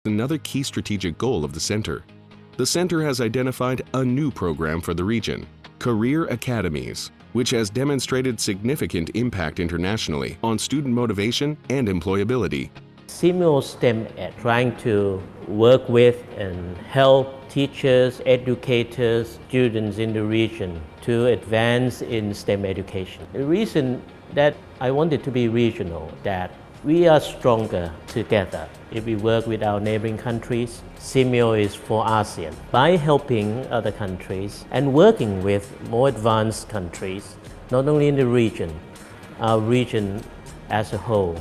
Another key strategic goal of the center. The center has identified a new program for the region, Career Academies, which has demonstrated significant impact internationally on student motivation and employability. Simeo STEM Ed, trying to work with and help teachers, educators, students in the region to advance in STEM education. The reason that I wanted to be regional, that we are stronger together if we work with our neighboring countries. Simeo is for ASEAN. By helping other countries and working with more advanced countries, not only in the region, our region as a whole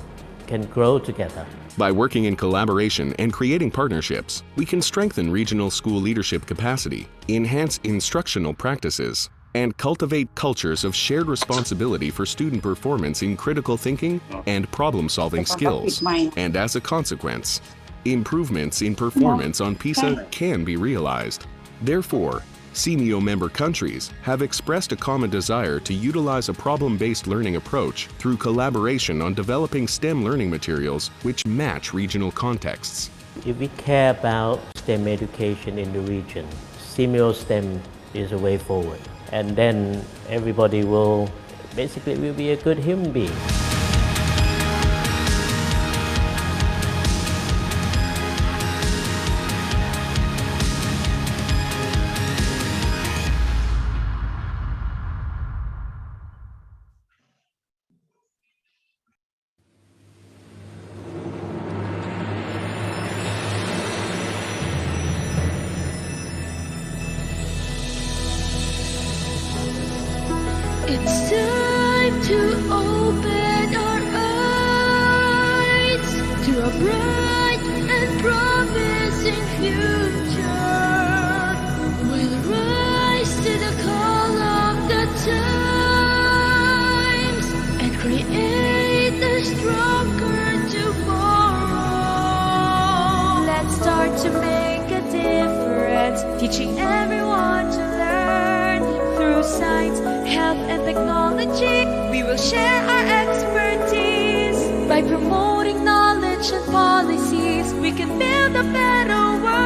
can grow together. By working in collaboration and creating partnerships, we can strengthen regional school leadership capacity, enhance instructional practices, and cultivate cultures of shared responsibility for student performance in critical thinking and problem-solving skills. And as a consequence, improvements in performance on PISA can be realized. Therefore, CMEO member countries have expressed a common desire to utilize a problem-based learning approach through collaboration on developing STEM learning materials which match regional contexts. If we care about STEM education in the region, CMEO STEM is a way forward. And then everybody will be a good human being. It's time to open our eyes to a bright and promising future. We'll rise to the call of the times and create a stronger tomorrow. Let's start to make a difference, teaching everyone to learn through science, health and technology. We will share our expertise. By promoting knowledge and policies, we can build a better world.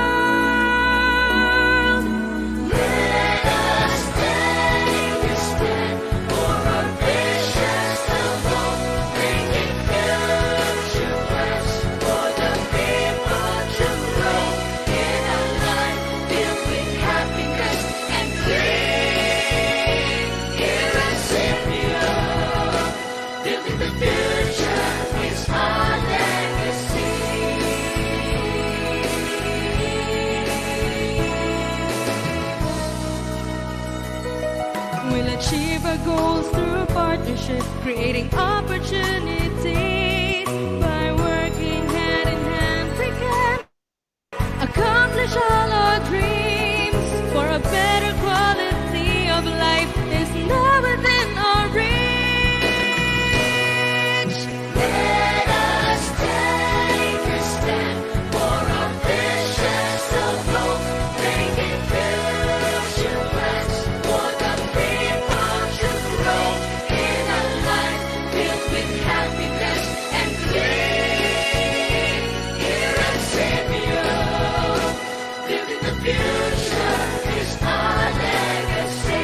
Let us take a stand for our visions of hope, bringing future plans for the people to grow in a life filled with happiness and dreams. The future is our legacy. We'll achieve our goals through partnership, creating opportunities. By working hand in hand, we can accomplish all our dreams. For a better quality of life is now within our reach. Let us take a stand for our visions of hope, bringing future plans for the people to grow in a life filled with happiness and dreams. Here at CMEO, building the future is our legacy.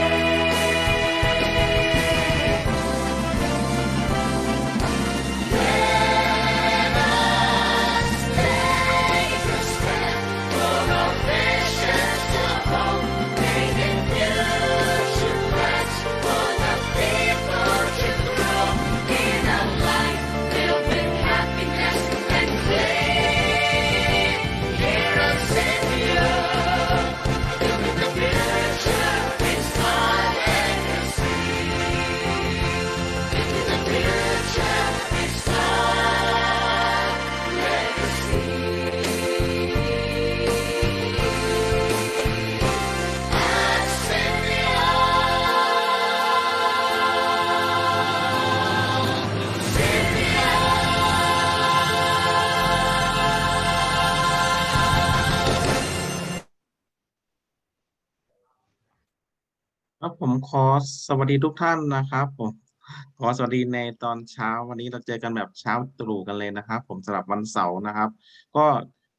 ครับผมขอสวัสดีทุกท่านนะครับผมขอสวัสดีในตอนเช้าวันนี้เราเจอกันแบบเช้าตรู่กันเลยนะครับผมสำหรับวันเสาร์นะครับก็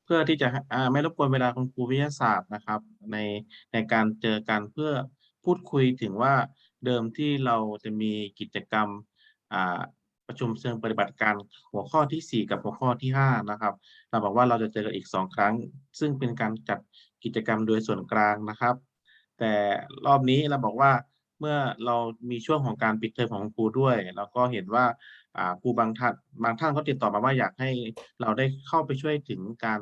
เ พื่อที่จะไม่รบกวนเวลาคุณครูวิทยาศาสตร์นะครับในการเจอกันเพื่อพูดคุยถึงว่าเดิมที่เราจะมีกิจกรรมประชุมเชิงปฏิบัติการหัวข้อที่ 4 กับหัวข้อที่ 5 นะครับเราบอกว่าเราจะเจอกันอีก 2 ครั้งซึ่งเป็นการจัดกิจกรรมโดยส่วนกลางนะครับแต่รอบนี้เราบอกว่าเมื่อเรามีช่วงของการปิดเทอมของครูด้วยแล้วก็เห็นว่าครูบางท่านก็ติดต่อมาว่าอยากให้เราได้เข้าไปช่วยถึงการ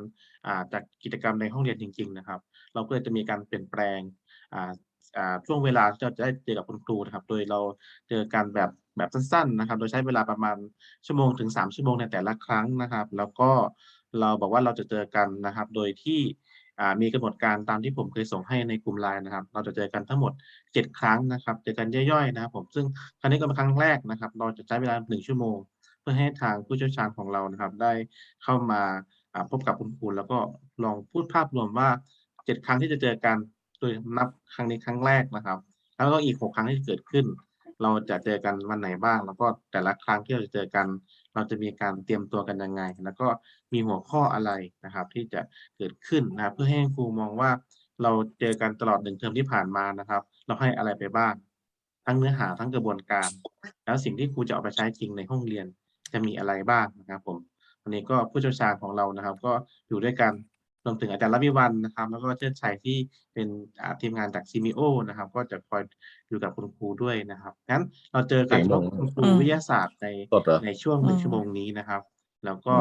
จัดกิจกรรมในห้องเรียนจริงๆนะครับเราก็เลยจะมีการเปลี่ยนแปลงช่วงเวลาที่เราจะได้เจอกับคุณครูนะครับโดยเราเจอกันแบบสั้นๆนะครับโดยใช้เวลาประมาณชั่วโมงถึง3 ชั่วโมงในแต่ละครั้งนะครับแล้วก็เราบอกว่าเราจะเจอกันนะครับโดยที่มีกำหนดการตามที่ผมเคยส่งให้ในกลุ่ม LINE นะครับเราจะเจอกันทั้งหมด7 ครั้งนะครับเจอกันย่อยๆนะครับผมซึ่งครั้งนี้ก็เป็นครั้งแรกนะครับเราจะใช้เวลา1 ชั่วโมงเพื่อให้ทางผู้เชี่ยวชาญของเรานะครับได้เข้ามาพบกับคุณครูแล้วก็ลองพูดภาพรวมว่า7 ครั้งที่จะเจอกันโดยนับครั้งนี้ครั้งแรกนะครับแล้วก็อีก6 ครั้งที่เกิดขึ้นเราจะเจอกันวันไหนบ้างแล้วก็แต่ละครั้งที่เราจะเจอกันเราจะมีการเตรียมตัวกันยังไงแล้วก็มีหัวข้ออะไรนะครับที่จะเกิดขึ้นนะครับเพื่อให้ครูมองว่าเราเจอกันตลอด1 เทอมที่ผ่านมานะครับเราให้อะไรไปบ้างทั้งเนื้อหาทั้งกระบวนการแล้วสิ่งที่ครูจะเอาไปใช้จริงในห้องเรียนจะมีอะไรบ้างนะครับผมวันนี้ก็ผู้เชี่ยวชาญของเรานะครับก็อยู่ด้วยกันรวมถึงอาจารย์รัวิวัลย์นะครับแล้วก็เชิดชัยที่เป็นทีมงานจาก CMO นะครับก็จะคอยอยู่กับคุณครูด้วยนะครับงั้นเราเจอกันเฉพาะคุณครูวิทยาศาสตร์ในช่วง1 ชั่วโมงนี้นะครับแล้วก็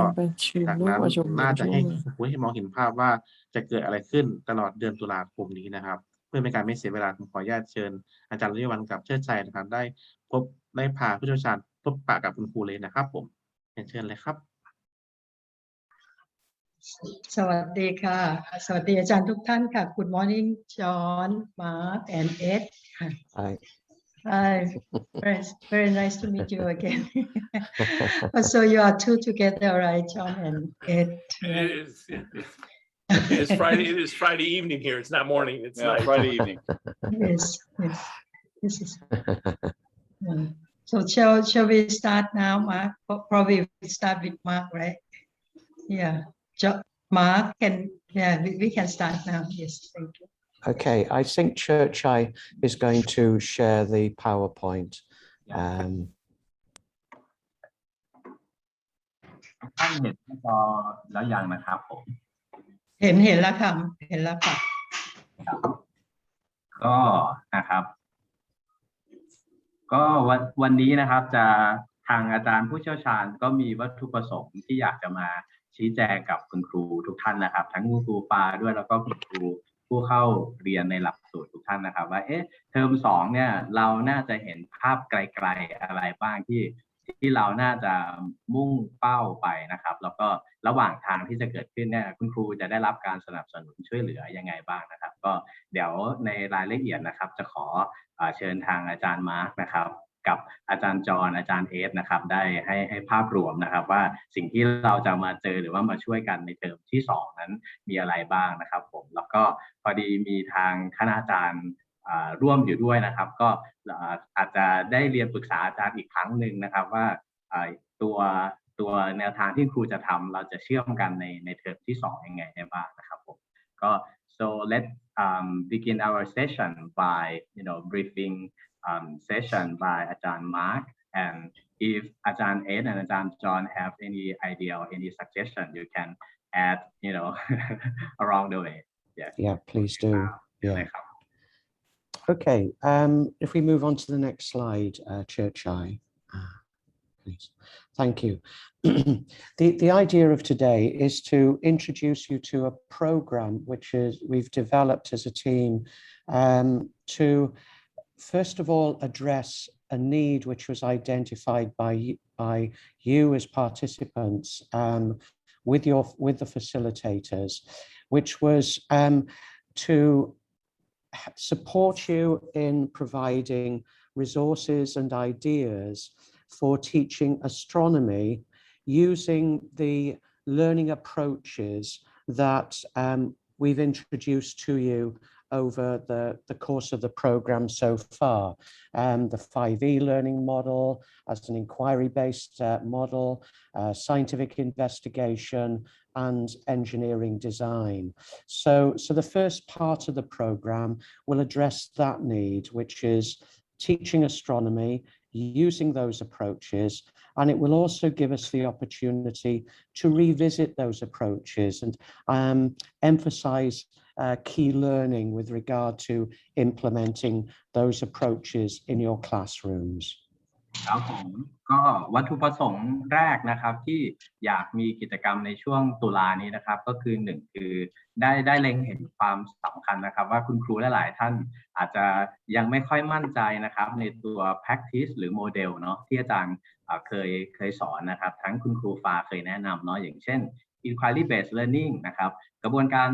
จากนั้นน่าจะให้ครูให้มองเห็นภาพว่าจะเกิดอะไรขึ้นตลอดเดือนตุลาคมนี้นะครับเพื่อเป็นการไม่เสียเวลาผมขออนุญาตเชิญอาจารย์รัวิวัลย์กับเชิดชัยนะครับได้พาผู้เชี่ยวชาญพบปะกับคุณครูเลยนะครับผมเชิญเลยครับ สวัสดีค่ะ สวัสดีอาจารย์ทุกท่านค่ะ Good morning John Mark and Ed Hi. Hi very nice to meet you again so you are two together right John and Ed It is Friday evening here. It's not morning. It's night. Friday evening. yes this is so shall we start now Mark probably we start with Mark right yeah Mark we can start now yes thank you Okay, I think Churchai is going to share the PowerPoint. ท่านเห็นจอแล้วยังนะครับผม เห็นแล้วค่ะเห็นแล้วค่ะ ก็นะครับ ก็วันนี้นะครับจะทางอาจารย์ผู้เชี่ยวชาญก็มีวัตถุประสงค์ที่อยากจะมาชี้แจงกับคุณครูทุกท่านนะครับทั้งคุณครูปาด้วยแล้วก็คุณครูผู้เข้าเรียนในหลักสูตรทุกท่านนะครับว่าเทอม2เนี่ยเราน่าจะเห็นภาพไกลๆอะไรบ้างที่เราน่าจะมุ่งเป้าไปนะครับแล้วก็ระหว่างทางที่จะเกิดขึ้นเนี่ยคุณครูจะได้รับการสนับสนุนช่วยเหลือยังไงบ้างนะครับก็เดี๋ยวในรายละเอียดนะครับจะขอเชิญทางอาจารย์มาร์คนะครับกับอาจารย์จอห์นอาจารย์เอสนะครับได้ให้ภาพรวมนะครับว่าสิ่งที่เราจะมาเจอหรือว่ามาช่วยกันในเทอมที่2นั้นมีอะไรบ้างนะครับผมแล้วก็พอดีมีทางคณาจารย์ร่วมอยู่ด้วยนะครับก็อาจจะได้เรียนปรึกษาอาจารย์อีกครั้งหนึ่งนะครับว่าตัวแนวทางที่ครูจะทำเราจะเชื่อมกันในเทอมที่2ยังไงได้บ้างนะครับผมก็ so let's begin our session by briefing session by Ajahn Mark and if Ajahn Ed and Ajahn John have any idea or any suggestion you can add along the way yes Yeah, please do. Yeah. Okay, if we move on to the next slide, Churchai, please. Thank you. The idea of today is to introduce you to a program which we've developed as a team to first of all address a need which was identified by you as participants with the facilitators, which was to support you in providing resources and ideas for teaching astronomy using the learning approaches that we've introduced to you over the course of the program so far. The 5E learning model as an inquiry-based model, scientific investigation, and engineering design. So the first part of the program will address that need, which is teaching astronomy, using those approaches, and it will also give us the opportunity to revisit those approaches and emphasize key learning with regard to implementing those approaches in your classrooms. ครับผมก็วัตถุประสงค์แรกนะครับที่อยากมีกิจกรรมในช่วงตุลานี้นะครับก็คือหนึ่งคือได้เล็งเห็นความสำคัญนะครับว่าคุณครูหลายๆท่านอาจจะยังไม่ค่อยมั่นใจนะครับในตัว practice หรือโมเดลเนาะที่อาจารย์เคยสอนนะครับทั้งคุณครูฟ้าเคยแนะนำเนาะอย่างเช่น inquiry based learning นะครับกระบวนการ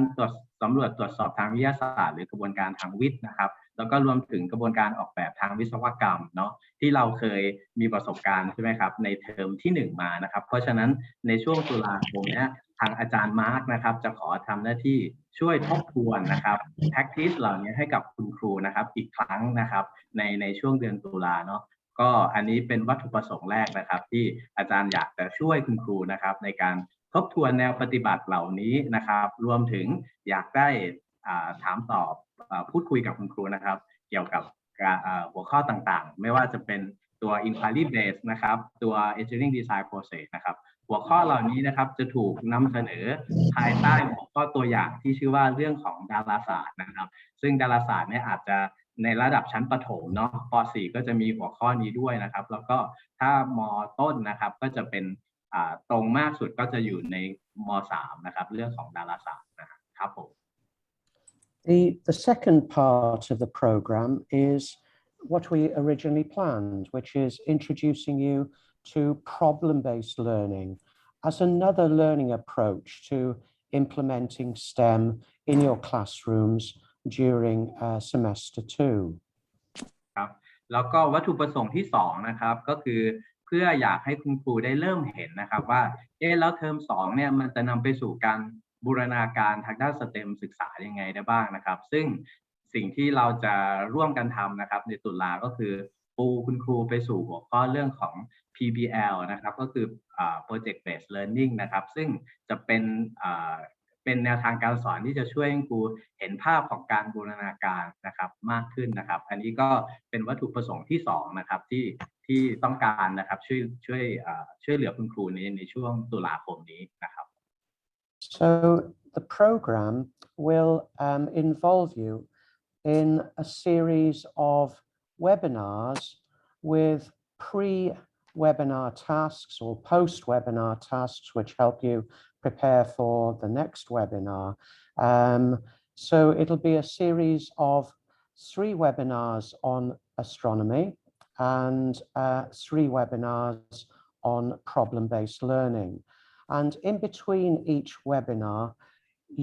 สำรวจตรวจสอบทางวิทยาศาสตร์หรือกระบวนการทางวิทย์นะครับแล้วก็รวมถึงกระบวนการออกแบบทางวิศวกรรมเนาะที่เราเคยมีประสบการณ์ใช่ไหมครับในเทอมที่1มานะครับเพราะฉะนั้นในช่วงตุลาคมนี้ทางอาจารย์มาร์กนะครับจะขอทำหน้าที่ช่วยทบทวนนะครับ practice เหล่านี้ให้กับคุณครูนะครับอีกครั้งนะครับในช่วงเดือนตุลาเนาะก็อันนี้เป็นวัตถุประสงค์แรกนะครับที่อาจารย์อยากจะช่วยคุณครูนะครับในการทบทวนแนวปฏิบัติเหล่านี้นะครับรวมถึงอยากได้ถามตอบพูดคุยกับคุณครูนะครับเกี่ยวกับหัวข้อต่างๆไม่ว่าจะเป็นตัว inquiry based นะครับตัว engineering design process นะครับหัวข้อเหล่านี้นะครับจะถูกนำเสนอภายใต้หัวข้อตัวอย่างที่ชื่อว่าเรื่องของดาราศาสตร์นะครับซึ่งดาราศาสตร์เนี่ยอาจจะในระดับชั้นประถมเนาะป .4 ก็จะมีหัวข้อนี้ด้วยนะครับแล้วก็ถ้ามต้นนะครับก็จะเป็นตรงมากสุดก็จะอยู่ในม.3 นะครับเรื่องของดาราศาสตร์นะครับผม The second part of the program is what we originally planned, which is introducing you to problem-based learning as another learning approach to implementing STEM in your classrooms during semester 2. ครับแล้วก็วัตถุประสงค์ที่2นะครับก็คือเพื่ออยากให้คุณครูได้เริ่มเห็นนะครับว่าแล้วเทอม2เนี่ยมันจะนำไปสู่การบูรณาการทางด้าน STEM ศึกษายังไงได้บ้างนะครับซึ่งสิ่งที่เราจะร่วมกันทำนะครับในตุลาก็คือปูคุณครูไปสู่หัวข้อเรื่องของ PBL นะครับก็คือ Project Based Learning นะครับซึ่งจะเป็นแนวทางการสอนที่จะช่วยให้ครูเห็นภาพของการบูรณาการนะครับมากขึ้นนะครับอันนี้ก็เป็นวัตถุประสงค์ที่2นะครับที่ต้องการนะครับช่วยเหลือคุณครูในช่วงตุลาคมนี้นะครับ So the program will involve you in a series of webinars with pre-webinar tasks or post-webinar tasks which help you prepare for the next webinar. So it'll be a series of 3 webinars on astronomy and 3 webinars on problem-based learning. And in between each webinar,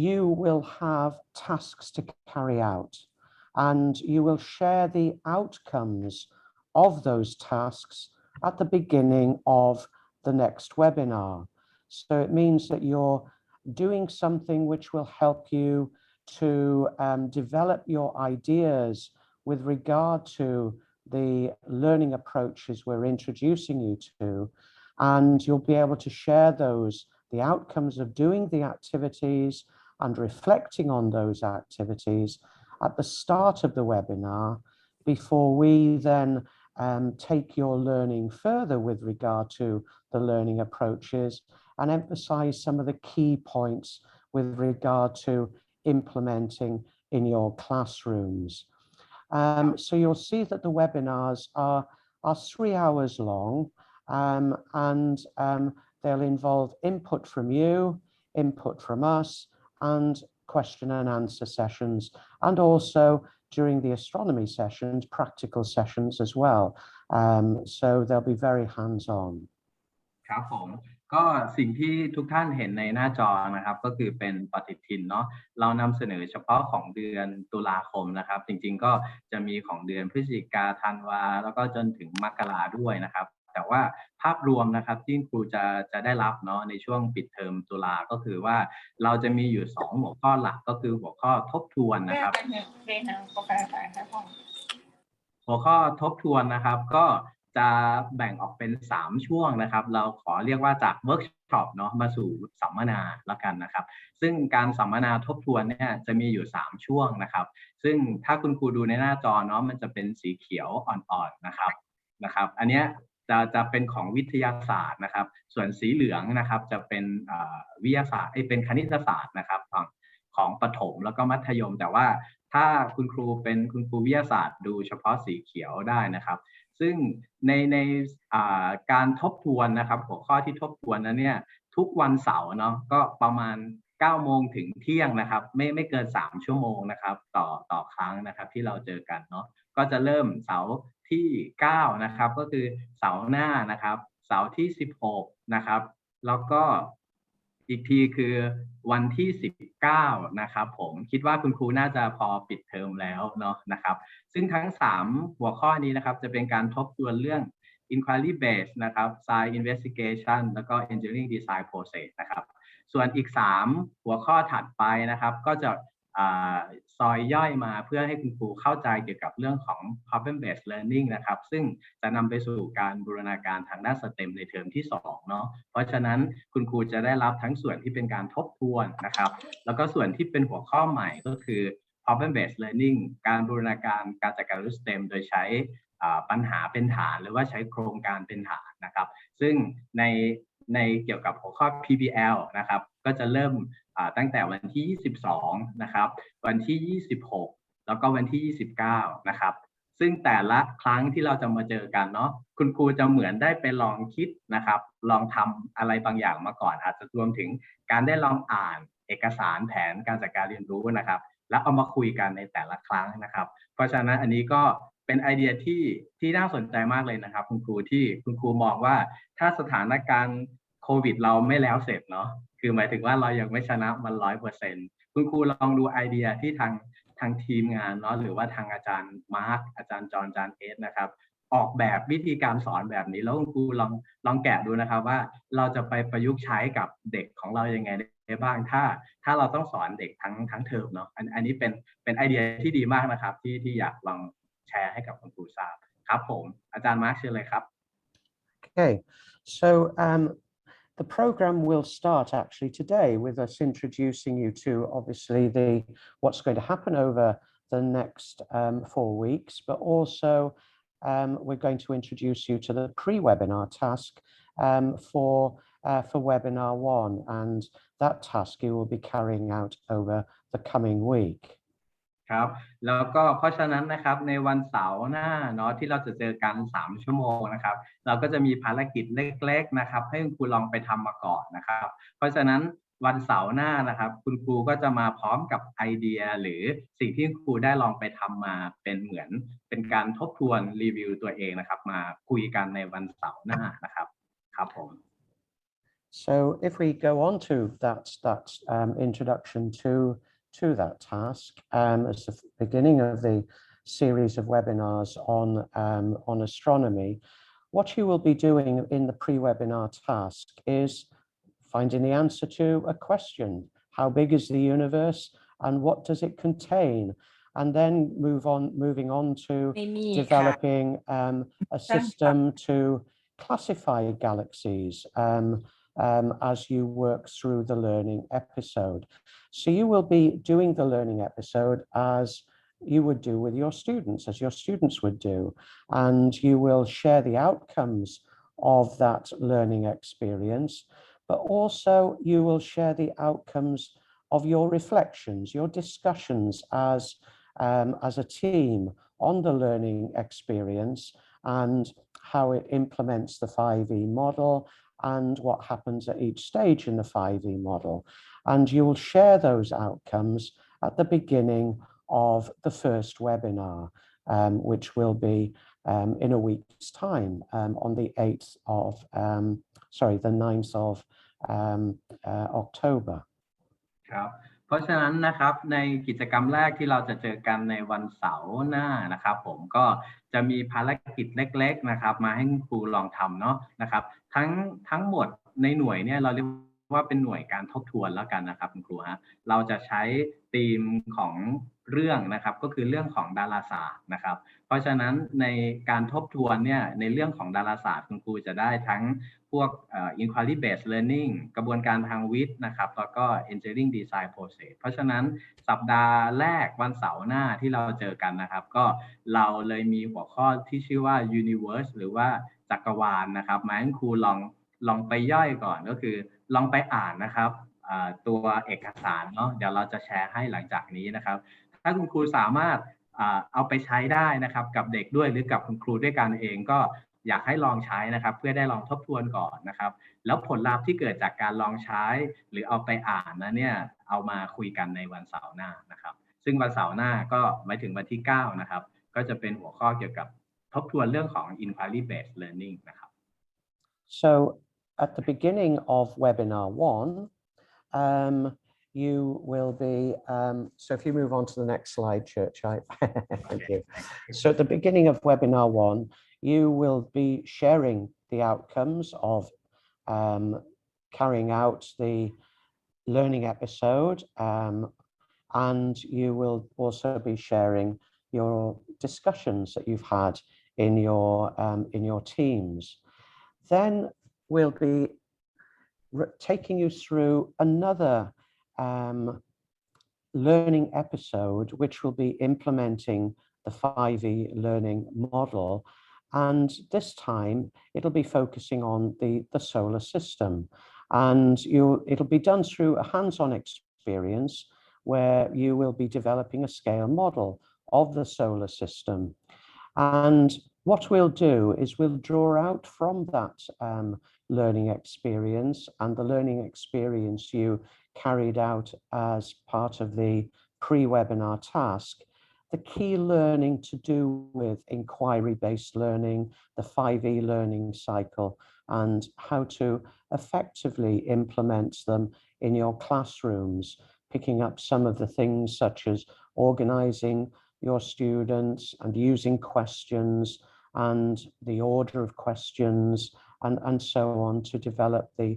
you will have tasks to carry out, and you will share the outcomes of those tasks at the beginning of the next webinar. So it means that you're doing something which will help you to develop your ideas with regard to the learning approaches we're introducing you to, and you'll be able to share the outcomes of doing the activities and reflecting on those activities at the start of the webinar before we then take your learning further with regard to the learning approaches and emphasize some of the key points with regard to implementing in your classrooms. So you'll see that the webinars are 3 hours long, and they'll involve input from you, input from us, and question and answer sessions, and also during the astronomy sessions, practical sessions as well. So they'll be very hands-on. ครับผมก็สิ่งที่ทุกท่านเห็นในหน้าจอนะครับก็คือเป็นปฏิทินเนาะเรานำเสนอเฉพาะของเดือนตุลาคมนะครับจริงๆก็จะมีของเดือนพฤศจิกาธันวาแล้วก็จนถึงมกราด้วยนะครับ แต่ว่าภาพรวมนะครับที่ครูจะได้รับเนาะในช่วงปิดเทอมตุลาก็คือว่าเราจะมีอยู่2หัวข้อหลักก็คือหัวข้อทบทวนนะครับหัวข้อทบทวนนะครับก็จะแบ่งออกเป็น3ช่วงนะครับเราขอเรียกว่าจากเวิร์กช็อปเนาะมาสู่สัมมนาละกันนะครับซึ่งการสัมมนาทบทวนเนี่ยจะมีอยู่3ช่วงนะครับซึ่งถ้าคุณครูดูในหน้าจอเนาะมันจะเป็นสีเขียวอ่อนๆนะครับอันเนี้ยจะเป็นของวิทยาศาสตร์นะครับส่วนสีเหลืองนะครับจะเป็นวิทยาศาสตร์เป็นคณิตศาสตร์นะครับของประถมแล้วก็มัธยมแต่ว่าถ้าคุณครูเป็นคุณครูวิทยาศาสตร์ดูเฉพาะสีเขียวได้นะครับซึ่งในการทบทวนนะครับหัวข้อที่ทบทวนนั้นเนี่ยทุกวันเสาร์เนาะก็ประมาณ9 โมงถึงเที่ยงนะครับไม่เกิน3 ชั่วโมงนะครับต่อครั้งนะครับที่เราเจอกันเนาะก็จะเริ่มเสาร์ที่9นะครับก็คือเสาร์หน้านะครับเสาร์ที่16นะครับแล้วก็อีกทีคือวันที่19นะครับผมคิดว่าคุณครูน่าจะพอปิดเทอมแล้วเนาะนะครับซึ่งทั้ง3หัวข้อนี้นะครับจะเป็นการทบทวนเรื่อง inquiry based นะครับ science investigation แล้วก็ engineering design process นะครับส่วนอีก3หัวข้อถัดไปนะครับก็จะซอยย่อยมาเพื่อให้คุณครูเข้าใจเกี่ยวกับเรื่องของ problem based learning นะครับซึ่งจะนำไปสู่การบูรณาการทางด้าน STEM ในเทอมที่2เนาะเพราะฉะนั้นคุณครูจะได้รับทั้งส่วนที่เป็นการทบทวนนะครับแล้วก็ส่วนที่เป็นหัวข้อใหม่ก็คือ problem based learning การบูรณาการการจัดการเรื่อง STEM โดยใช้ปัญหาเป็นฐานหรือว่าใช้โครงการเป็นฐานนะครับซึ่งในเกี่ยวกับหัวข้อ PBL นะครับก็จะเริ่มตั้งแต่วันที่22นะครับวันที่26แล้วก็วันที่29นะครับซึ่งแต่ละครั้งที่เราจะมาเจอกันเนาะคุณครูจะเหมือนได้ไปลองคิดนะครับลองทำอะไรบางอย่างมาก่อนอาจจะรวมถึงการได้ลองอ่านเอกสารแผนการจัดการเรียนรู้นะครับแล้วเอามาคุยกันในแต่ละครั้งนะครับเพราะฉะนั้นอันนี้ก็เป็นไอเดียที่น่าสนใจมากเลยนะครับคุณครูที่คุณครูมองว่าถ้าสถานการณ์โควิดเราไม่แล้วเสร็จเนาะคือหมายถึงว่าเรายังไม่ชนะมัน 100% คุณครูลองดูไอเดียที่ทางทีมงานเนาะหรือว่าทางอาจารย์มาร์คอาจารย์จอห์นอาจารย์เอสนะครับออกแบบวิธีการสอนแบบนี้แล้วคุณครูลองแกะดูนะครับว่าเราจะไปประยุกต์ใช้กับเด็กของเรายังไงได้บ้างถ้าเราต้องสอนเด็กทั้งเทอมเนาะอันนี้เป็นไอเดียที่ดีมากนะครับที่อยากลองแชร์ให้กับคุณครูทราบครับผมอาจารย์มาร์คเชิญเลยครับ Okay, so the program will start actually today with us introducing you to obviously what's going to happen over the next 4 weeks, but also we're going to introduce you to the pre-webinar task for webinar 1, and that task you will be carrying out over the coming week. ครับแล้วก็เพราะฉะนั้นนะครับในวันเสาร์หน้าเนาะที่เราจะเจอกัน3 ชั่วโมงนะครับเราก็จะมีภารกิจเล็กๆนะครับให้คุณครูลองไปทำมาก่อนนะครับเพราะฉะนั้นวันเสาร์หน้านะครับคุณครูก็จะมาพร้อมกับไอเดียหรือสิ่งที่ครูได้ลองไปทำมาเป็นเหมือนเป็นการทบทวนรีวิวตัวเองนะครับมาคุยกันในวันเสาร์หน้านะครับครับผม So if we go on to that introduction to that task as the beginning of the series of webinars on astronomy, what you will be doing in the pre-webinar task is finding the answer to a question. How big is the universe and what does it contain? And then moving on to developing a system to classify galaxies as you work through the learning episode. So you will be doing the learning episode as you would do with your students, as your students would do, and you will share the outcomes of that learning experience, but also you will share the outcomes of your reflections, your discussions as a team on the learning experience and how it implements the 5E model and what happens at each stage in the 5E model. And you will share those outcomes at the beginning of the first webinar, which will be in a week's time on the 9th of October. ครับ เพราะฉะนั้นนะครับในกิจกรรมแรกที่เราจะเจอกันในวันเสาร์หน้านะครับผมก็จะมีภารกิจเล็กๆนะครับมาให้ครูลองทำเนาะนะครับทั้งหมดในหน่วยเนี่ยเราเรียกว่าเป็นหน่วยการทบทวนแล้วกันนะครับคุณครูฮะเราจะใช้ธีมของเรื่องนะครับก็คือเรื่องของดาราศาสตร์นะครับเพราะฉะนั้นในการทบทวนเนี่ยในเรื่องของดาราศาสตร์คุณครูจะได้ทั้งพวกinquiry based learning กระบวนการทางวิทย์นะครับแล้วก็ engineering design process เพราะฉะนั้นสัปดาห์แรกวันเสาร์หน้าที่เราเจอกันนะครับก็เราเลยมีหัวข้อที่ชื่อว่า universe หรือว่าจักรวาลนะครับมาให้ครูลองไปย่อยก่อนก็คือลองไปอ่านนะครับตัวเอกสารเนาะเดี๋ยวเราจะแชร์ให้หลังจากนี้นะครับถ้าคุณครูสามารถเอาไปใช้ได้นะครับกับเด็กด้วยหรือกับคุณครูด้วยกันเองก็อยากให้ลองใช้นะครับเพื่อได้ลองทบทวนก่อนนะครับแล้วผลลัพธ์ที่เกิดจากการลองใช้หรือเอาไปอ่านนะเนี่ยเอามาคุยกันในวันเสาร์หน้านะครับซึ่งวันเสาร์หน้าก็หมายถึงวันที่9นะครับก็จะเป็นหัวข้อเกี่ยวกับทบทวนเรื่องของ inquiry based learning นะครับ So at the beginning of webinar 1, you will be, so if you move on to the next slide, Churchite, thank you. So at the beginning of webinar 1, you will be sharing the outcomes of carrying out the learning episode, and you will also be sharing your discussions that you've had in your teams. Then we'll be taking you through another learning episode, which will be implementing the 5E learning model. And this time it'll be focusing on the solar system. And it'll be done through a hands-on experience where you will be developing a scale model of the solar system. And what we'll do is we'll draw out from that learning experience and the learning experience you carried out as part of the pre-webinar task, the key learning to do with inquiry-based learning, the 5E learning cycle, and how to effectively implement them in your classrooms, picking up some of the things such as organizing your students and using questions and the order of questions and so on to develop the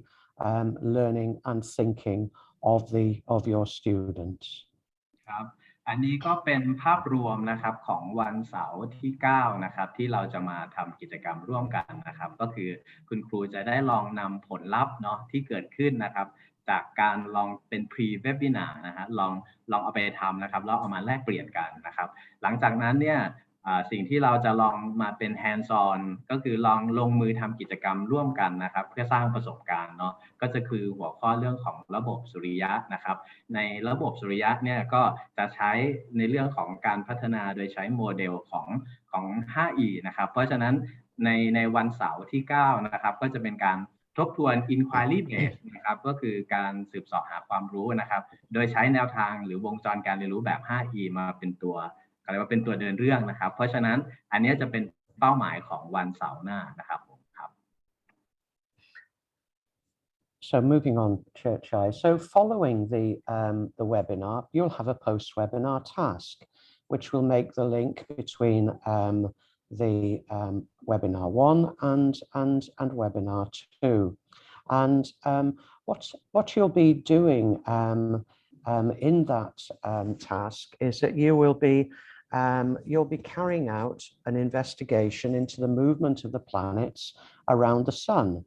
learning and thinking of your students. ครับอันนี้ก็เป็นภาพรวมนะครับของวันเสาร์ที่9นะครับที่เราจะมาทำกิจกรรมร่วมกันนะครับก็คือคุณครูจะได้ลองนำผลลัพธ์เนาะที่เกิดขึ้นนะครับจากการลองเป็น pre-webinar นะฮะลองเอาไปทำนะครับแล้วเอามาแลกเปลี่ยนกันนะครับหลังจากนั้นเนี่ยสิ่งที่เราจะลองมาเป็น hands on ก็คือลองลงมือทำกิจกรรมร่วมกันนะครับเพื่อสร้างประสบการณ์เนาะก็จะคือหัวข้อเรื่องของระบบสุริยะนะครับในระบบสุริยะเนี่ยก็จะใช้ในเรื่องของการพัฒนาโดยใช้โมเดลของ 5E นะครับเพราะฉะนั้นในวันเสาร์ที่9นะครับก็จะเป็นการทบทวน inquiry based นะครับก็คือการสืบเสาะหาความรู้นะครับโดยใช้แนวทางหรือวงจรการเรียนรู้แบบ 5E มาเป็นตัวเรียกว่าเป็นตัวเดินเรื่องนะครับเพราะฉะนั้นอันนี้จะเป็นเป้าหมายของวันเสาร์หน้านะครับผมครับ So moving on, Churchai. So following the webinar, you'll have a post-webinar task, which will make the link between the webinar 1 and webinar 2. And what you'll be doing in that task is that you'll be carrying out an investigation into the movement of the planets around the sun.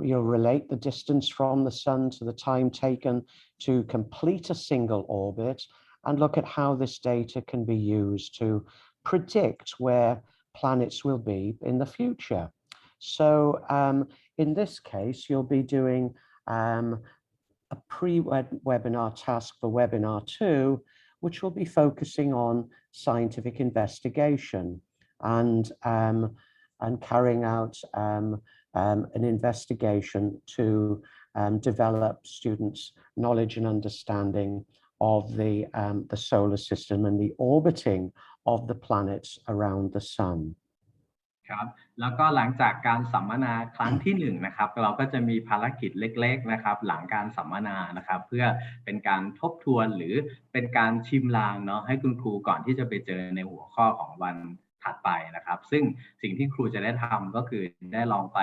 You'll relate the distance from the sun to the time taken to complete a single orbit and look at how this data can be used to predict where planets will be in the future. So in this case, you'll be doing a pre-webinar task for webinar 2, which will be focusing on scientific investigation and carrying out an investigation to develop students' knowledge and understanding of the solar system and the orbiting of the planets around the sun. ครับแล้วก็หลังจากการสัมมนาครั้งที่1นะครับเราก็จะมีภารกิจเล็กๆนะครับหลังการสัมมนานะครับเพื่อเป็นการทบทวนหรือเป็นการชิมลางเนาะให้คุณครูก่อนที่จะไปเจอในหัวข้อของวันถัดไปนะครับซึ่งสิ่งที่ครูจะได้ทำก็คือได้ลองไป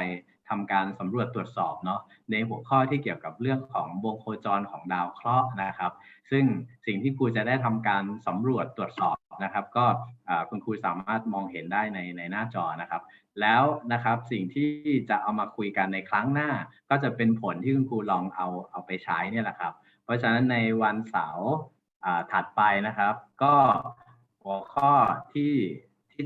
ทำการสำรวจตรวจสอบเนาะในหัวข้อที่เกี่ยวกับเรื่องของวงโคจรของดาวเคราะห์นะครับซึ่งสิ่งที่ครูจะได้ทำการสำรวจตรวจสอบนะครับก็คุณครูสามารถมองเห็นได้ในหน้าจอนะครับแล้วนะครับสิ่งที่จะเอามาคุยกันในครั้งหน้าก็จะเป็นผลที่คุณครูลองเอาไปใช้เนี่ยแหละครับเพราะฉะนั้นในวันเสาร์ถัดไปนะครับก็หัวข้อที่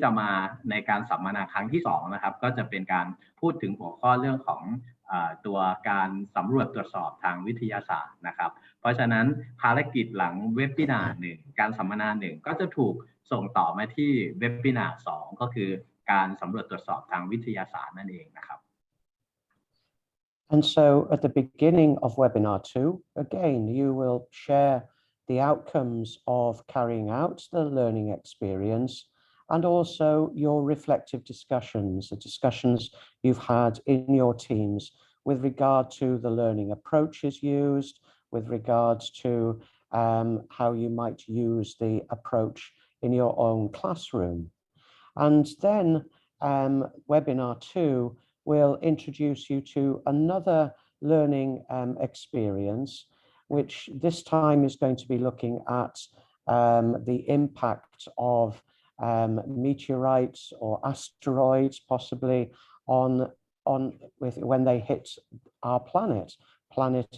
จะมาในการสัมมนาครั้งที่2นะครับก็จะเป็นการพูดถึงหัวข้อเรื่องของตัวการสำรวจตรวจสอบทางวิทยาศาสตร์นะครับเพราะฉะนั้นภารกิจหลังเว็บบินาร์1การสัมมนา1ก็จะถูกส่งต่อมาที่เว็บบินาร์2ก็คือการสำรวจตรวจสอบทางวิทยาศาสตร์นั่นเองนะครับ And so at the beginning of webinar 2, again, you will share the outcomes of carrying out the learning experience and also your reflective discussions, the discussions you've had in your teams with regard to the learning approaches used, with regards to how you might use the approach in your own classroom. And then webinar 2 will introduce you to another learning experience, which this time is going to be looking at the impact of meteorites or asteroids, possibly when they hit our planet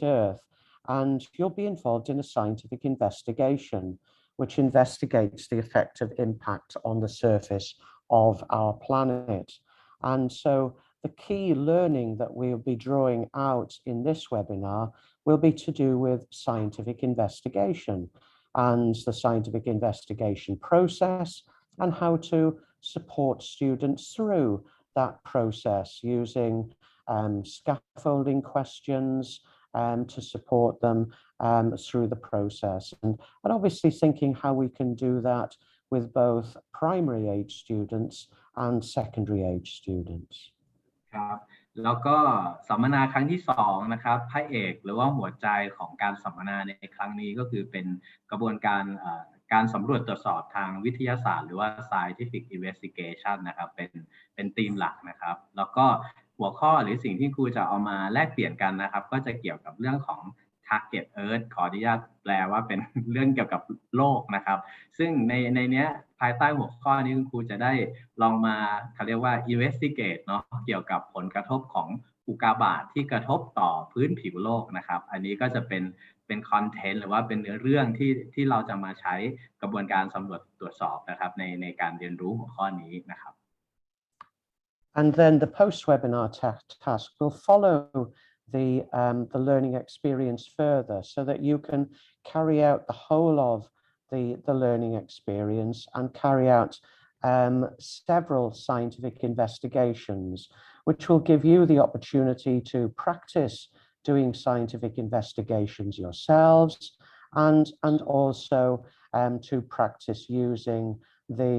Earth. And you'll be involved in a scientific investigation, which investigates the effect of impact on the surface of our planet. And so the key learning that we'll be drawing out in this webinar will be to do with scientific investigation and the scientific investigation process and how to support students through that process using scaffolding questions to support them through the process. And obviously thinking how we can do that with both primary age students and secondary age students. ครับแล้วก็สัมมนาครั้งที่2นะครับพระเอกหรือว่าหัวใจของการสัมมนาในครั้งนี้ก็คือเป็นกระบวนการสำรวจตรวจสอบทางวิทยาศาสตร์หรือว่า scientific investigation นะครับเป็นธีมหลักนะครับแล้วก็หัวข้อหรือสิ่งที่ครูจะเอามาแลกเปลี่ยนกันนะครับก็จะเกี่ยวกับเรื่องของ target earth ขออนุญาตแปลว่าเป็นเรื่องเกี่ยวกับโลกนะครับซึ่งในเนี้ยภายใต้หัวข้อนี้คุณครูจะได้ลองมาเขาเรียกว่า investigate เนาะเกี่ยวกับผลกระทบของอุกกาบาตที่กระทบต่อพื้นผิวโลกนะครับอันนี้ก็จะเป็นคอนเทนต์หรือว่าเป็นเนื้อเรื่องที่เราจะมาใช้กระบวนการสำรวจตรวจสอบนะครับในการเรียนรู้หัวข้อนี้นะครับ And then the post-webinar task will follow the learning experience further so that you can carry out the whole of the learning experience and carry out several scientific investigations, which will give you the opportunity to practice doing scientific investigations yourselves and also to practice using the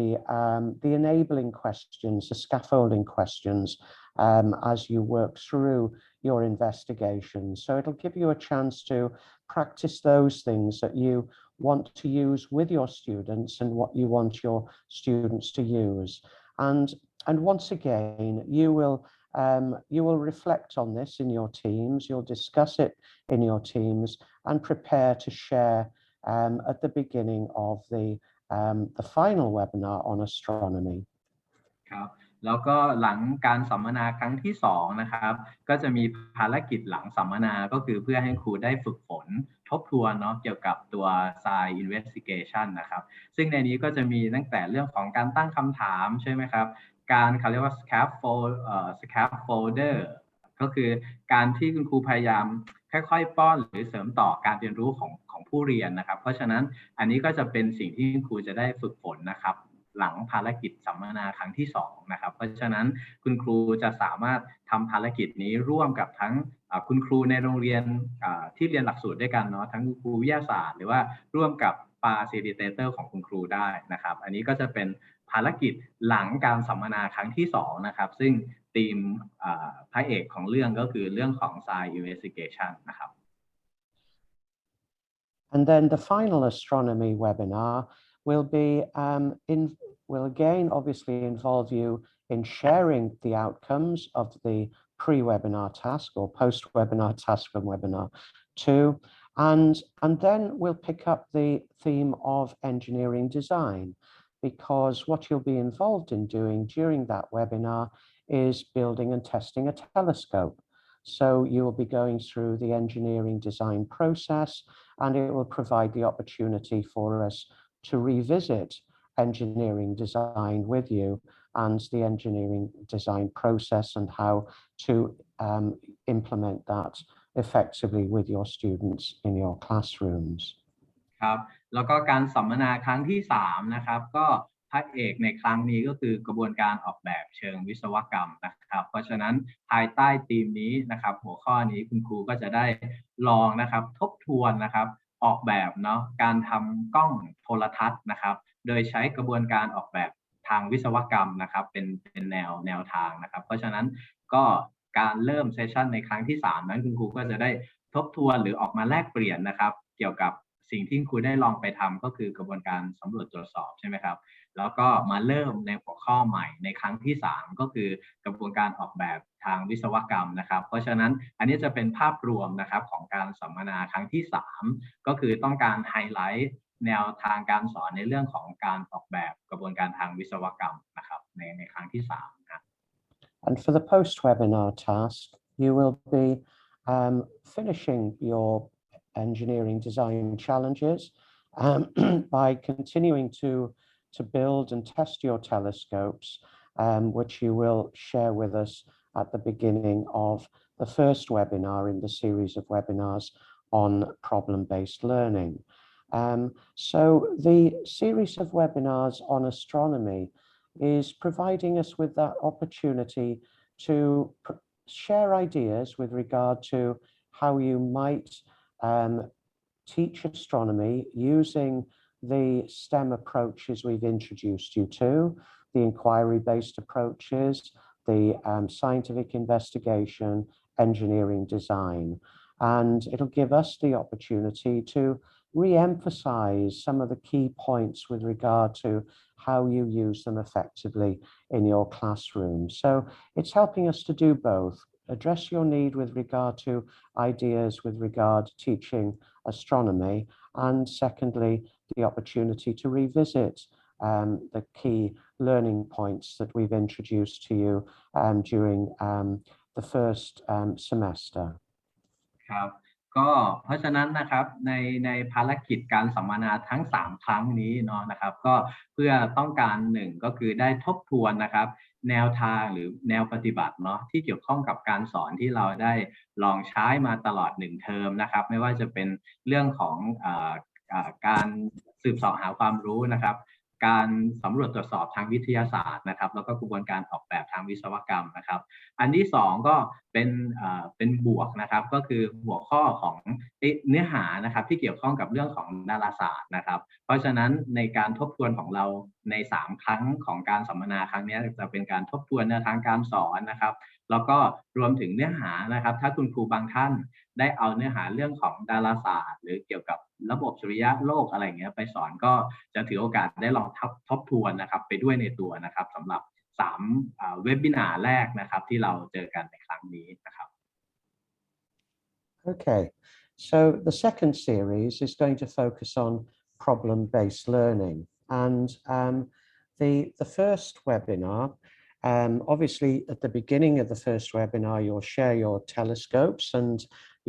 enabling questions, the scaffolding questions as you work through your investigation. So it'll give you a chance to practice those things that you want to use with your students and what you want your students to use. And once again, you will reflect on this in your teams, you'll discuss it in your teams and prepare to share at the beginning of the final webinar on astronomy. ครับแล้วก็หลังการสัมมนาครั้งที่2นะครับก็จะมีภารกิจหลังสัมมนาก็คือเพื่อให้ครูได้ฝึกฝนทบทวนเนาะเกี่ยวกับตัว Science Investigation นะครับซึ่งในนี้ก็จะมีตั้งแต่เรื่องของการตั้งคำถามใช่ไหมครับการเขาเรียกว่า scaffolder ก็คือการที่คุณครูพยายามค่อยๆป้อนหรือเสริมต่อการเรียนรู้ของผู้เรียนนะครับเพราะฉะนั้นอันนี้ก็จะเป็นสิ่งที่ครูจะได้ฝึกฝนนะครับหลังภารกิจสัมมนาครั้งที่2นะครับเพราะฉะนั้นคุณครูจะสามารถทำภารกิจนี้ร่วมกับทั้งคุณครูในโรงเรียนที่เรียนหลักสูตรด้วยกันเนาะทั้งครูวิทยาศาสตร์หรือว่าร่วมกับfacilitator ของคุณครูได้นะครับอันนี้ก็จะเป็น ภารกิจหลังการสัมมนาครั้งที่2นะครับซึ่งธีมพระเอกของเรื่องก็คือเรื่องของ Science Investigation นะครับ And then the final astronomy webinar will be will again obviously involve you in sharing the outcomes of the pre-webinar task or post-webinar task from webinar 2. And then we'll pick up the theme of engineering design, because what you'll be involved in doing during that webinar is building and testing a telescope. So you will be going through the engineering design process, and it will provide the opportunity for us to revisit engineering design with you and the engineering design process and how to implement that effectively with your students in your classrooms. ครับแล้วก็การสัมมนาครั้งที่3นะครับก็พระเอกในครั้งนี้ก็คือกระบวนการออกแบบเชิงวิศวกรรมนะครับเพราะฉะนั้นภายใต้ธีมนี้นะครับหัวข้อนี้คุณครูก็จะได้ลองนะครับทบทวนนะครับออกแบบเนาะการทำกล้องโทรทัศน์นะครับโดยใช้กระบวนการออกแบบทางวิศวกรรมนะครับเป็นแนวทางนะครับเพราะฉะนั้นก็การเริ่มเซสชันในครั้งที่3นั้นคุณครูก็จะได้ทบทวนหรือออกมาแลกเปลี่ยนนะครับเกี่ยวกับสิ่งที่ครูได้ลองไปทำก็คือกระบวนการสำรวจตรวจสอบใช่ไหมครับแล้วก็มาเริ่มในหัวข้อใหม่ในครั้งที่3ก็คือกระบวนการออกแบบทางวิศวกรรมนะครับเพราะฉะนั้นอันนี้จะเป็นภาพรวมนะครับของการสัมมนาครั้งที่3ก็คือต้องการไฮไลท์แนวทางการสอนในเรื่องของการออกแบบกระบวนการทางวิศวกรรมนะครับในครั้งที่3ครับ And for the post-webinar task, you will be finishing your engineering design challenges by continuing to build and test your telescopes, which you will share with us at the beginning of the first webinar in the series of webinars on problem-based learning. So the series of webinars on astronomy is providing us with that opportunity to share ideas with regard to how you might teach astronomy using the STEM approaches we've introduced you to, the inquiry-based approaches, the scientific investigation, engineering design. And it'll give us the opportunity to re-emphasize some of the key points with regard to how you use them effectively in your classroom. So it's helping us to do both, address your need with regard to ideas with regard to teaching astronomy, and secondly, the opportunity to revisit the key learning points that we've introduced to you during the first semester. ครับก็เพราะฉะนั้นนะครับในภารกิจการสัมมนาทั้ง3ครั้งนี้เนาะนะครับก็เพื่อต้องการ1ก็คือได้ทบทวนนะครับแนวทางหรือแนวปฏิบัติเนาะที่เกี่ยวข้องกับการสอนที่เราได้ลองใช้มาตลอด1เทอมนะครับไม่ว่าจะเป็นเรื่องของการสืบเสาะหาความรู้นะครับการสำรวจตรวจสอบทางวิทยาศาสตร์นะครับแล้วก็กระบวนการออกแบบทางวิศวกรรมนะครับอันที่2ก็เป็นบวกนะครับก็คือหัวข้อของเนื้อหานะครับที่เกี่ยวข้องกับเรื่องของดาราศาสตร์นะครับเพราะฉะนั้นในการทบทวนของเราใน3ครั้งของการสัมมนาครั้งนี้จะเป็นการทบทวนแนวทางการสอนนะครับแล้วก็รวมถึงเนื้อหานะครับถ้าคุณครูบางท่านได้เอาเนื้อหาเรื่องของดาราศาสตร์หรือเกี่ยวกับระบบสุริยะโลกอะไรเงี้ยไปสอนก็จะถือโอกาสได้ลองทบทวนนะครับไปด้วยในตัวนะครับสำหรับ3เว็บบินาร์แรกนะครับที่เราเจอกันในครั้งนี้นะครับ Okay, so the second series is going to focus on problem-based learning, and the first webinar, obviously at the beginning of the first webinar you'll share your telescopes and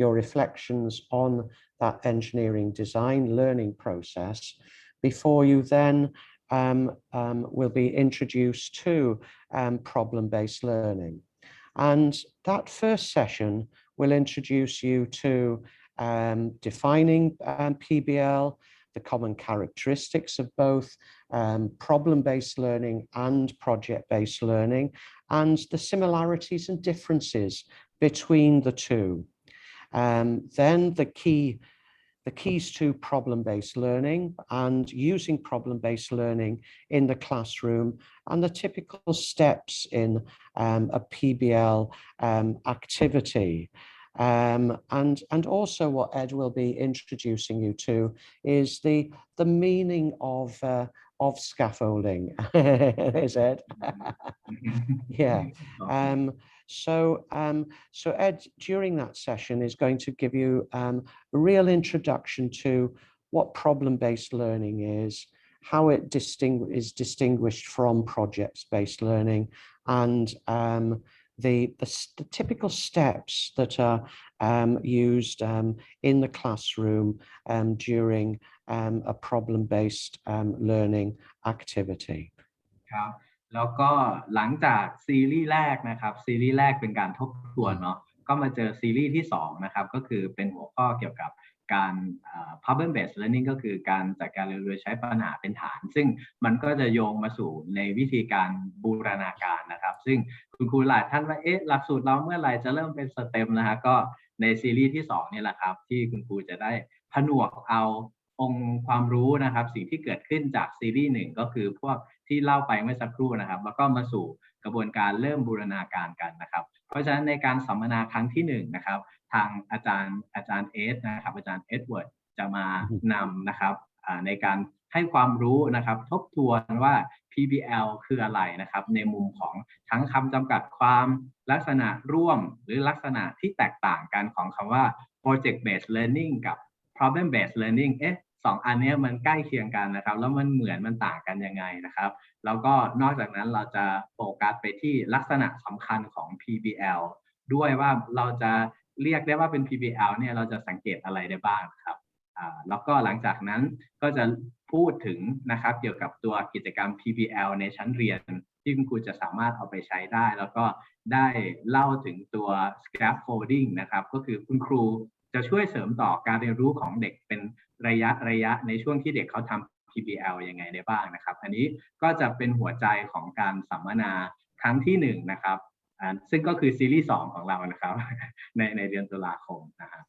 your reflections on that engineering design learning process before you then will be introduced to problem-based learning. And that first session will introduce you to defining PBL, the common characteristics of both problem-based learning and project-based learning, and the similarities and differences between the two. Then the keys to problem-based learning and using problem-based learning in the classroom and the typical steps in a PBL activity. And also what Ed will be introducing you to is the meaning of scaffolding. Is Ed? Yeah. So Ed, during that session, is going to give you a real introduction to what problem-based learning is, how it is distinguished from project-based learning, and the typical steps that are used in the classroom during a problem-based learning activity. ครับแล้วก็หลังจากซีรีส์แรกนะครับซีรีส์แรกเป็นการทบทวนเนาะก็มาเจอซีรีส์ที่2นะครับก็คือเป็นหัวข้อเกี่ยวกับการproblem based learning ก็คือการจัดการเรียนรู้โดยใช้ปัญหาเป็นฐานซึ่งมันก็จะโยงมาสู่ในวิธีการบูรณาการนะครับซึ่งคุณครูหลายท่านว่าหลักสูตรเราเมื่อไหร่จะเริ่มเป็นสเต็มนะฮะก็ในซีรีส์ที่2นี่แหละครับที่คุณครูจะได้ผนวกเอาองค์ความรู้นะครับสิ่งที่เกิดขึ้นจากซีรีส์1ก็คือพวกที่เล่าไปเมื่อสักครู่นะครับแล้วก็มาสู่กระบวนการเริ่มบูรณาการกันนะครับเพราะฉะนั้นในการสัมมนาครั้งที่1นะครับทางอาจารย์เอสนะครับอาจารย์เอ็ดเวิร์ดจะมานำนะครับในการให้ความรู้นะครับทบทวนว่า PBL คืออะไรนะครับในมุมของทั้งคำจำกัดความลักษณะร่วมหรือลักษณะที่แตกต่างกันของคำว่า project based learning กับ problem based learning สองอันนี้มันใกล้เคียงกันนะครับแล้วมันเหมือนมันต่างกันยังไงนะครับแล้วก็นอกจากนั้นเราจะโฟกัสไปที่ลักษณะสำคัญของ PBL ด้วยว่าเราจะเรียกได้ว่าเป็น PBL เนี่ยเราจะสังเกตอะไรได้บ้างครับแล้วก็หลังจากนั้นก็จะพูดถึงนะครับเกี่ยวกับตัวกิจกรรม PBL ในชั้นเรียนที่คุณครูจะสามารถเอาไปใช้ได้แล้วก็ได้เล่าถึงตัว scaffolding นะครับก็คือคุณครูจะช่วยเสริมต่อการเรียนรู้ของเด็กเป็นระยะในช่วงที่เด็กเขาทำ PBL ยังไงได้บ้างนะครับอันนี้ก็จะเป็นหัวใจของการสัมมนาครั้งที่1นะครับซึ่งก็คือซีรีส์2ของเรานะครับในเดือนตุลาคมนะครับ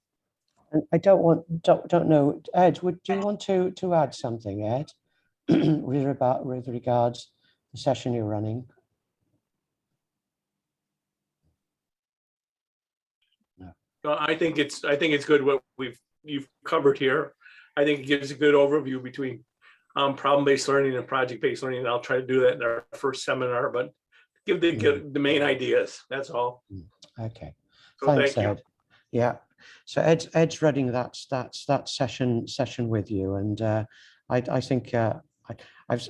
I don't know, Ed, do you want to add something, Ed, with regards the session you're running? No. Well, I think it's good what you've covered here. I think it gives a good overview between problem-based learning and project-based learning. And I'll try to do that in our first seminar, but give the main ideas. That's all. Okay. So Thanks, thank you. Ed. Yeah. So Ed's running that session with you, and I think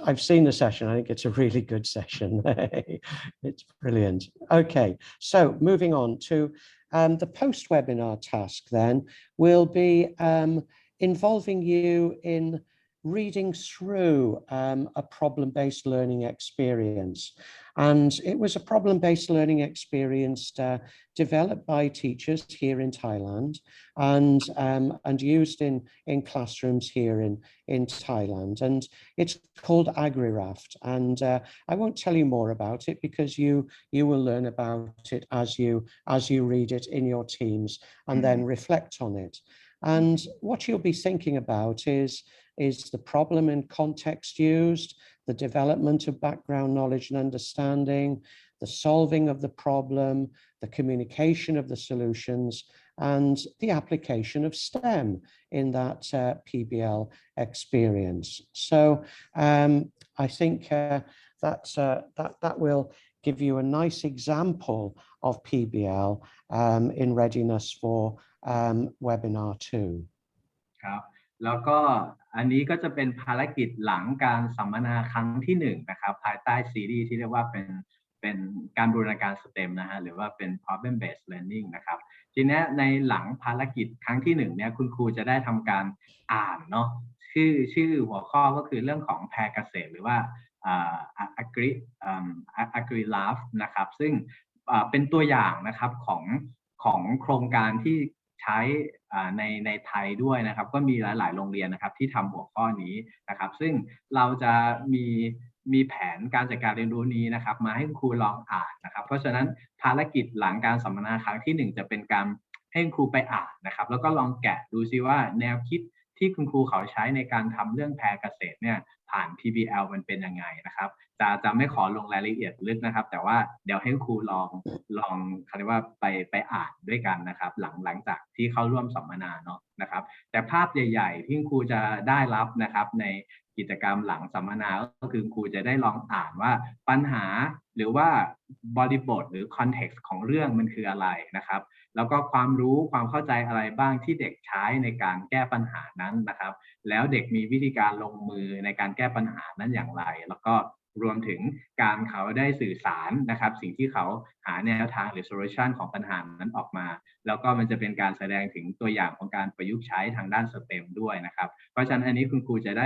I've seen the session. I think it's a really good session. It's brilliant. Okay. So moving on to the post-webinar task, then will be involving you in reading through a problem-based learning experience. And it was a problem-based learning experience developed by teachers here in Thailand and used in classrooms here in Thailand. And it's called AgriRaft. And I won't tell you more about it because you will learn about it as you read it in your teams and then reflect on it. And what you'll be thinking about is the problem and context used, the development of background knowledge and understanding, the solving of the problem, the communication of the solutions, and the application of STEM in that PBL experience. So I think that will give you a nice example of PBL in readiness for webinar 2. ครับแล้วก็อันนี้ก็จะเป็นภารกิจหลังการสัมมนาครั้งที่1นะครับภายใต้ซีรีส์ที่เรียกว่าเป็นการบูรณาการสเต็มนะฮะหรือว่าเป็น problem based learning นะครับทีนี้ในหลังภารกิจครั้งที่1เนี่ยคุณครูจะได้ทำการอ่านเนาะชื่อหัวข้อก็คือเรื่องของแพรเกษตรหรือว่าAgriLaft นะครับซึ่งเป็นตัวอย่างนะครับของโครงการที่ใช้ในไทยด้วยนะครับก็มีหลายๆโรงเรียนนะครับที่ทำหัวข้อนี้นะครับซึ่งเราจะมีแผนการจัดการเรียนรู้นี้นะครับมาให้ครูลองอ่านนะครับเพราะฉะนั้นภารกิจหลังการสัมมนาครั้งที่1จะเป็นการให้ครูไปอ่านนะครับแล้วก็ลองแกะดูซิว่าแนวคิด ที่คุณครูเขาใช้ในการทำเรื่องแพรเกษตรเนี่ยผ่าน PBL มันเป็นยังไงนะครับจะไม่ขอลงรายละเอียดลึกนะครับแต่ว่าเดี๋ยวให้ครูลองเขาเรียกว่าไปอ่านด้วยกันนะครับหลังจากที่เข้าร่วมสัมมนาเนาะนะครับแต่ภาพใหญ่ๆที่ครูจะได้รับนะครับในกิจกรรมหลังสัมมนาก็คือครูจะได้ลองอ่านว่าปัญหาหรือว่าบริบทหรือคอนเท็กซ์ของเรื่องมันคืออะไรนะครับแล้วก็ความรู้ความเข้าใจอะไรบ้างที่เด็กใช้ในการแก้ปัญหานั้นนะครับแล้วเด็กมีวิธีการลงมือในการแก้ปัญหานั้นอย่างไรแล้วก็รวมถึงการเขาได้สื่อสารนะครับสิ่งที่เขาหาแนวทางหรือโซลูชันของปัญหานั้นออกมาแล้วก็มันจะเป็นการแสดงถึงตัวอย่างของการประยุกต์ใช้ทางด้านสเต็มด้วยนะครับเพราะฉะนั้นอันนี้คุณครูจะไ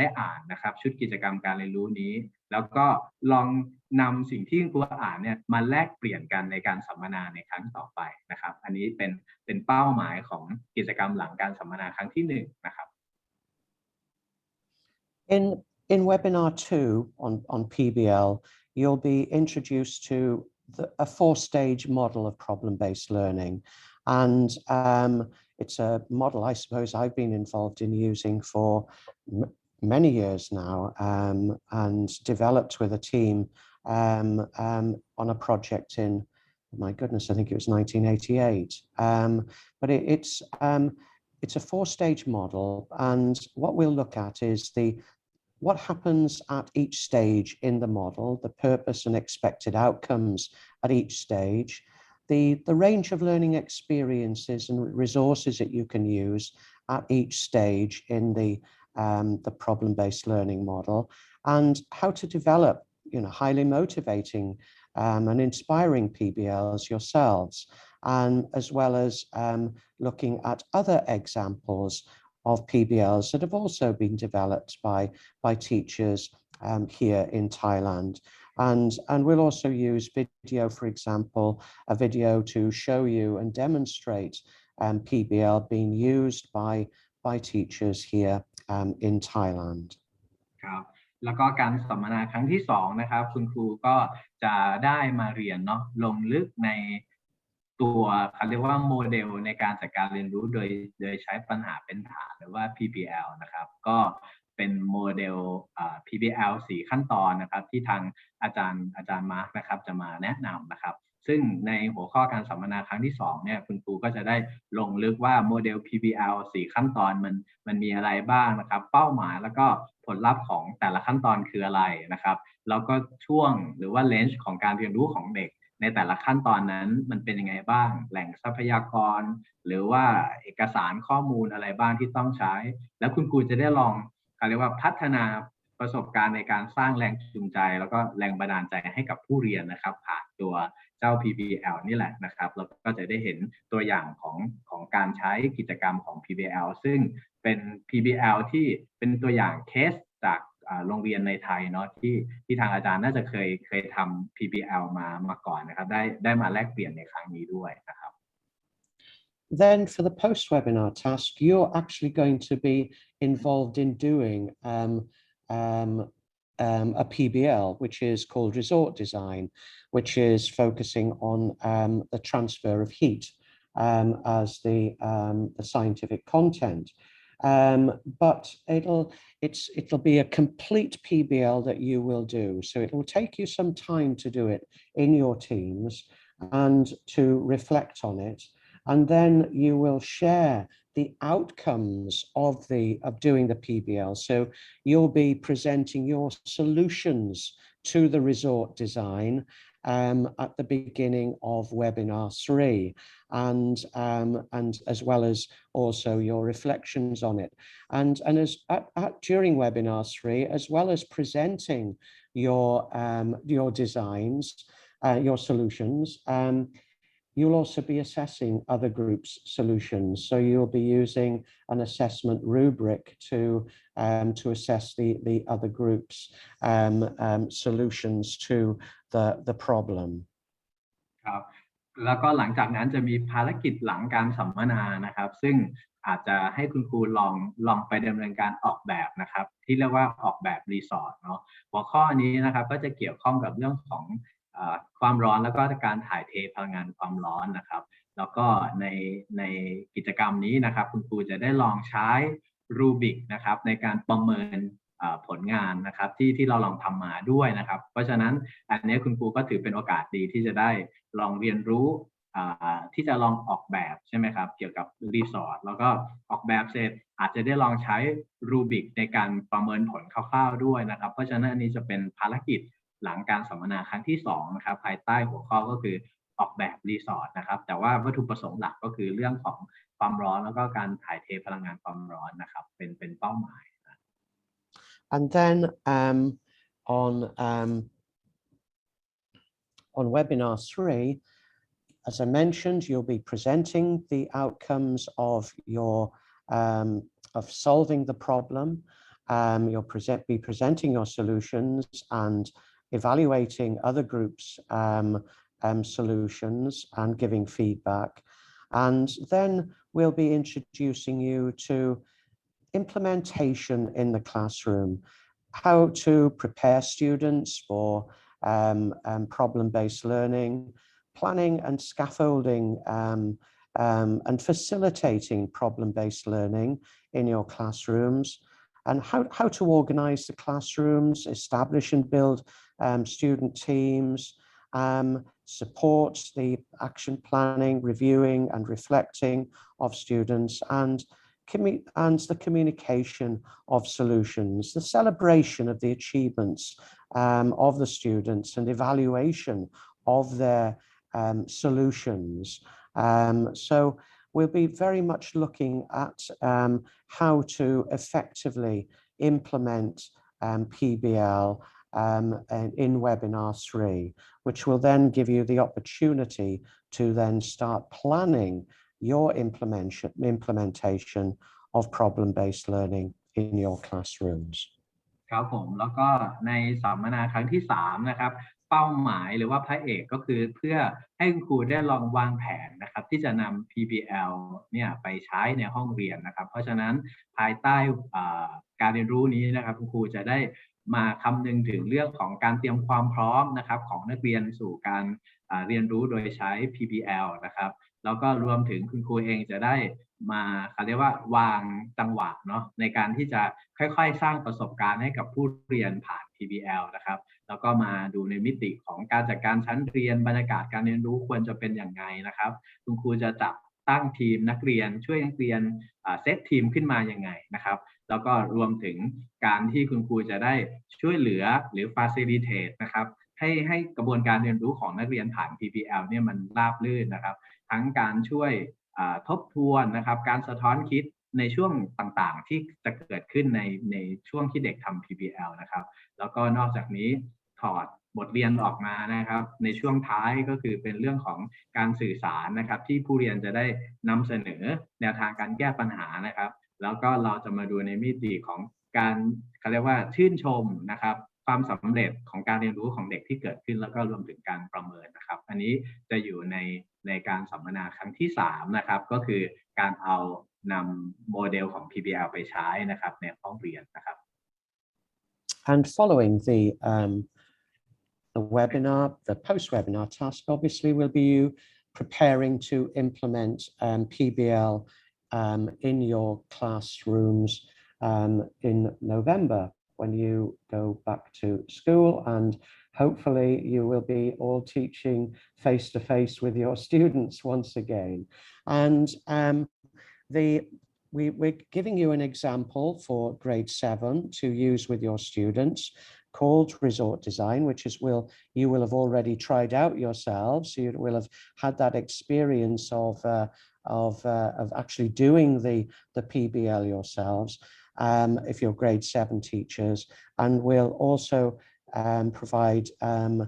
ด้อ่านนะครับชุดกิจกรรมการเรียนรู้นี้แล้วก็ลองนำสิ่งที่คุณครูอ่านเนี่ยมาแลกเปลี่ยนกันในการสัมมนาในครั้งต่อไปนะครับอันนี้เป็นเป้าหมายของกิจกรรมหลังการสัมมนาครั้งที่1นะครับ In webinar 2 on PBL, you'll be introduced to a 4-stage model of problem-based learning. And it's a model, I suppose, I've been involved in using for many years now and developed with a team on a project in, my goodness, I think it was 1988. But it's a 4-stage model, and what we'll look at is what happens at each stage in the model, the purpose and expected outcomes at each stage, the range of learning experiences and resources that you can use at each stage in the problem-based learning model, and how to develop, highly motivating and inspiring PBLs yourselves, and as well as looking at other examples of PBLs that have also been developed by teachers here in Thailand. And we'll also use video, for example, a video to show you and demonstrate PBL being used by teachers here in Thailand. ครับแล้วก็การสัมมนาครั้งที่2นะครับคุณครูก็จะได้มาเรียนเนาะลงลึกในตัวเขาเรียกว่าโมเดลในการจัดการเรียนรู้โดยใช้ปัญหาเป็นฐานหรือว่า PBL นะครับก็เป็นโมเดลPBL 4 ขั้นตอนนะครับที่ทางอาจารย์มาร์คนะครับจะมาแนะนำนะครับซึ่งในหัวข้อการสัมมนาครั้งที่2เนี่ยคุณครูก็จะได้ลงลึกว่าโมเดล PBL 4 ขั้นตอนมันมีอะไรบ้างนะครับเป้าหมายแล้วก็ผลลัพธ์ของแต่ละขั้นตอนคืออะไรนะครับแล้วก็ช่วงหรือว่าเลนจ์ของการเรียนรู้ของเด็กในแต่ละขั้นตอนนั้นมันเป็นยังไงบ้างแหล่งทรัพยากรหรือว่าเอกสารข้อมูลอะไรบ้างที่ต้องใช้แล้วคุณครูจะได้ลองเรียกว่าพัฒนาประสบการณ์ในการสร้างแรงจูงใจแล้วก็แรงบันดาลใจให้กับผู้เรียนนะครับผ่านตัวเจ้า PBL นี่แหละนะครับแล้วก็จะได้เห็นตัวอย่างของการใช้กิจกรรมของ PBL ซึ่งเป็น PBL ที่เป็นตัวอย่างเคสจากโรงเรียนในไทยเนาะที่ทางอาจารย์น่าจะเคยทำ PBL มาก่อนนะครับได้มาแลกเปลี่ยนในครั้งนี้ด้วยนะครับ Then for the post-webinar task, you're actually going to be involved in doing a PBL, which is called resort design, which is focusing on the transfer of heat as the scientific content. But it'll be a complete PBL that you will do. So it will take you some time to do it in your teams and to reflect on it. And then you will share the outcomes of doing the PBL. So you'll be presenting your solutions to the resort design at the beginning of webinar 3, and as well as also your reflections on it. And as during webinar 3, as well as presenting your designs, your solutions, you'll also be assessing other groups' solutions. So you'll be using an assessment rubric to assess the other groups' solutions to the problem. ครับแล้วก็หลังจากนั้นจะมีภารกิจหลังการสัมมนานะครับซึ่งอาจจะให้คุณครูลองไปดำเนินการออกแบบนะครับที่เรียกว่าออกแบบรีสอร์ทเนาะหัวข้อนี้นะครับก็จะเกี่ยวข้องกับเรื่องของความร้อนแล้วก็การถ่ายเทพลังงานความร้อนนะครับแล้วก็ในกิจกรรมนี้นะครับคุณครูจะได้ลองใช้ รูบิกนะครับในการประเมินผลงานนะครับที่เราลองทำมาด้วยนะครับเพราะฉะนั้นอันนี้คุณครูก็ถือเป็นโอกาสดีที่จะได้ลองเรียนรู้ที่จะลองออกแบบใช่ไหมครับเกี่ยวกับรีสอร์ทแล้วก็ออกแบบเสร็จอาจจะได้ลองใช้รูบิกในการประเมินผลคร่าวๆด้วยนะครับเพราะฉะนั้นอันนี้จะเป็นภารกิจหลังการสัมมนาครั้งที่2นะครับภายใต้หัวข้อก็คือออกแบบรีสอร์ทนะครับแต่ว่าวัตถุประสงค์หลักก็คือเรื่องของความร้อนแล้วก็การถ่ายเทพลังงานความร้อนนะครับเป็นเป้าหมาย And then on webinar 3, as I mentioned, you'll be presenting the outcomes of your of solving the problem. You'll be presenting your solutions and evaluating other groups' solutions and giving feedback. And then we'll be introducing you to implementation in the classroom, how to prepare students for problem-based learning, planning and scaffolding and facilitating problem-based learning in your classrooms, and how to organize the classrooms, establish and build student teams, support the action planning, reviewing and reflecting of students, and the communication of solutions, the celebration of the achievements of the students and evaluation of their solutions. So we'll be very much looking at how to effectively implement PBL in webinar 3, which will then give you the opportunity to then start planning your implementation of problem-based learning in your classrooms. ครับผมแล้วก็ในสัมมนาครั้งที่3นะครับเป้าหมายหรือว่าพระเอกก็คือเพื่อให้คุณครูได้ลองวางแผนนะครับที่จะนำ PBL เนี่ยไปใช้ในห้องเรียนนะครับเพราะฉะนั้นภายใต้การเรียนรู้นี้นะครับคุณครูจะได้มาคำนึงถึงเรื่องของการเตรียมความพร้อมนะครับของนักเรียนสู่การเรียนรู้โดยใช้ PBL นะครับแล้วก็รวมถึงคุณครูเองจะได้มาเขาเรียกว่าวางจังหวะเนาะในการที่จะค่อยๆสร้างประสบการณ์ให้กับผู้เรียนผ่าน PBL นะครับแล้วก็มาดูในมิติของการจัดการชั้นเรียนบรรยากาศการเรียนรู้ควรจะเป็นอย่างไรนะครับคุณครูจะจัดตั้งทีมนักเรียนช่วยนักเรียนเซตทีมขึ้นมายังไงนะครับแล้วก็รวมถึงการที่คุณครูจะได้ช่วยเหลือหรือ facilitate นะครับให้กระบวนการเรียนรู้ของนักเรียนผ่าน PBL เนี่ยมันราบรื่นนะครับทั้งการช่วยทบทวนนะครับการสะท้อนคิดในช่วงต่างๆที่จะเกิดขึ้นในช่วงที่เด็กทำ PBL นะครับแล้วก็นอกจากนี้ถอดบทเรียนออกมานะครับในช่วงท้ายก็คือเป็นเรื่องของการสื่อสารนะครับที่ผู้เรียนจะได้นำเสนอแนวทางการแก้ปัญหานะครับแล้วก็เราจะมาดูในมิติของการเขาเรียกว่าชื่นชมนะครับความสำเร็จของการเรียนรู้ของเด็กที่เกิดขึ้นแล้วก็รวมถึงการประเมินนะครับอันนี้จะอยู่ในการสัมมนาครั้งที่3นะครับก็คือการเอานำโมเดลของ PBL ไปใช้นะครับในห้องเรียนนะครับ And following the webinar, the post-webinar task obviously will be you preparing to implement PBL in your classrooms in November when you go back to school, and hopefully you will be all teaching face-to-face with your students once again. And we're giving you an example for grade 7 to use with your students called resort design, which is you will have already tried out yourselves. You will have had that experience of actually doing the PBL yourselves if you're grade 7 teachers, and we'll also provide a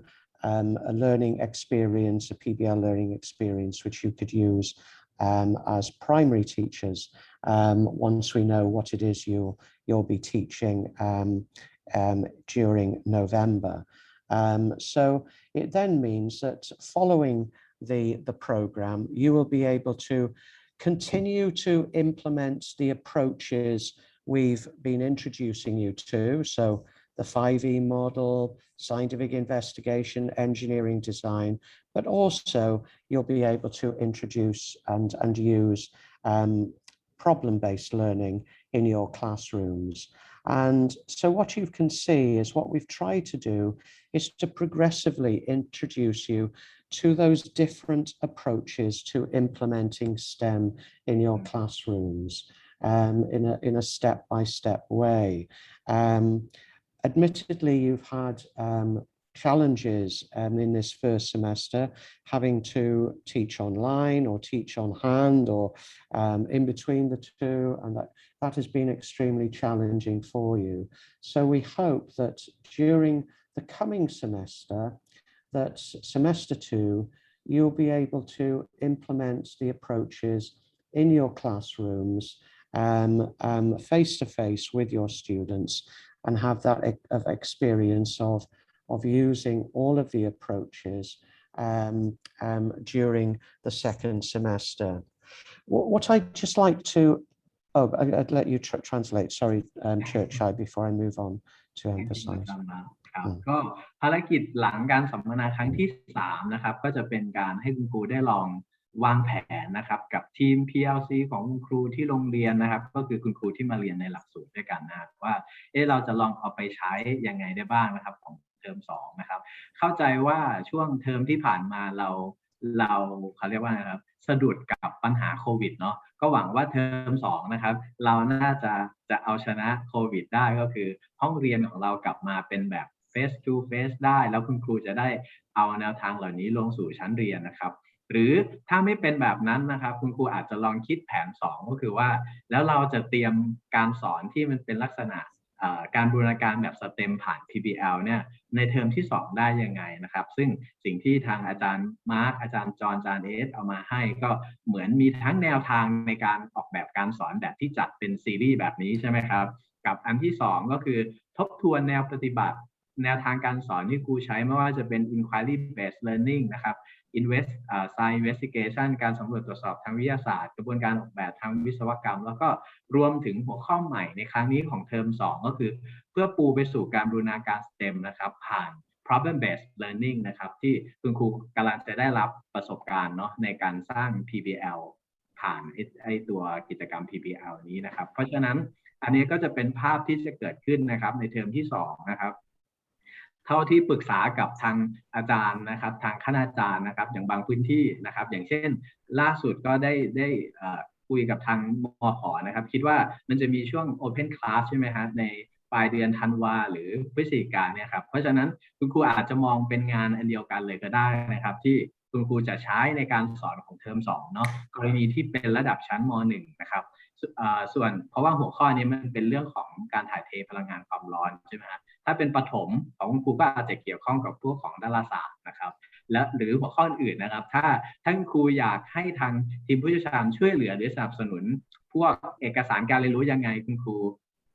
learning experience, a PBL learning experience, which you could use as primary teachers once we know what it is you'll be teaching during November. So it then means that following the program, you will be able to continue to implement the approaches we've been introducing you to. So the 5E model, scientific investigation, engineering design, but also you'll be able to introduce and use problem-based learning in your classrooms. And so what you can see is what we've tried to do is to progressively introduce you to those different approaches to implementing STEM in your classrooms in a step-by-step way. Admittedly, you've had challenges in this first semester, having to teach online or teach on hand or in between the two, and that has been extremely challenging for you. So we hope that during the coming semester, that semester 2, you'll be able to implement the approaches in your classrooms face-to-face with your students and have that experience of using all of the approaches during the second semester. What I'd just like to, I'd let you translate, sorry, Churchai, before I move on to emphasize. ครับก็ภารกิจหลังการสัมมนาครั้งที่3นะครับก็จะเป็นการให้คุณครูได้ลองวางแผนนะครับกับทีม PLC ของคุณครูที่โรงเรียนนะครับก็คือคุณครูที่มาเรียนในหลักสูตรด้วยกันนะครับว่าเราจะลองเอาไปใช้ยังไงได้บ้างนะครับของเทอม2นะครับเข้าใจว่าช่วงเทอมที่ผ่านมาเราเขาเรียกว่านะครับสะดุดกับปัญหาโควิดเนาะก็หวังว่าเทอม2นะครับเราน่าจะเอาชนะโควิดได้ก็คือห้องเรียนของเรากลับมาเป็นแบบ face to face ได้แล้วคุณครูจะได้เอาแนวทางเหล่านี้ลงสู่ชั้นเรียนนะครับหรือถ้าไม่เป็นแบบนั้นนะครับคุณครูอาจจะลองคิดแผน2ก็คือว่าแล้วเราจะเตรียมการสอนที่มันเป็นลักษณะการบูรณาการแบบสเต็มผ่าน PBL เนี่ยในเทอมที่2ได้ยังไงนะครับซึ่งสิ่งที่ทางอาจารย์มาร์คอาจารย์จอห์นอาจารย์เอสเอามาให้ก็เหมือนมีทั้งแนวทางในการออกแบบการสอนแบบที่จัดเป็นซีรีส์แบบนี้ใช่ไหมครับกับอันที่2ก็คือทบทวนแนวปฏิบัติแนวทางการสอนที่ครูใช้ไม่ว่าจะเป็น inquiry based learning นะครับ science investigation การสำรวจตรวจสอบทางวิทยาศาสตร์กระบวนการออกแบบทางวิศวกรรมแล้วก็รวมถึงหัวข้อใหม่ในครั้งนี้ของเทอม2ก็คือเพื่อปูไปสู่การบูรณาการ STEM นะครับผ่าน problem based learning นะครับที่คุณครูกำลังจะได้รับประสบการณ์เนาะในการสร้าง PBL ผ่านตัวกิจกรรม PBL นี้นะครับเพราะฉะนั้นอันนี้ก็จะเป็นภาพที่จะเกิดขึ้นนะครับในเทอมที่2นะครับเท่าที่ปรึกษากับทางอาจารย์นะครับทางคณาจารย์นะครับอย่างบางพื้นที่นะครับอย่างเช่นล่าสุดก็ได้คุยกับทางมข.นะครับคิดว่ามันจะมีช่วง Open Class ใช่ไหมฮะในปลายเดือนธันวาหรือพฤศจิกายนเนี่ยครับเพราะฉะนั้นคุณครูอาจจะมองเป็นงานอันเดียวกันเลยก็ได้นะครับที่คุณครูจะใช้ในการสอนของเทอม2เนาะกรณีที่เป็นระดับชั้นม.1 นะครับส่วนเพราะว่าหัวข้อนี้มันเป็นเรื่องของการถ่ายเทพลังงานความร้อนใช่ไหมฮะถ้าเป็นประถมของคุณครูก็อาจจะเกี่ยวข้องกับพวกของดาราศาสตร์นะครับและหรือหัวข้ออื่นนะครับถ้าท่านครูอยากให้ทางทีมผู้เชี่ยวชาญช่วยเหลือหรือสนับสนุนพวกเอกสารการเรียนรู้ยังไงคุณครู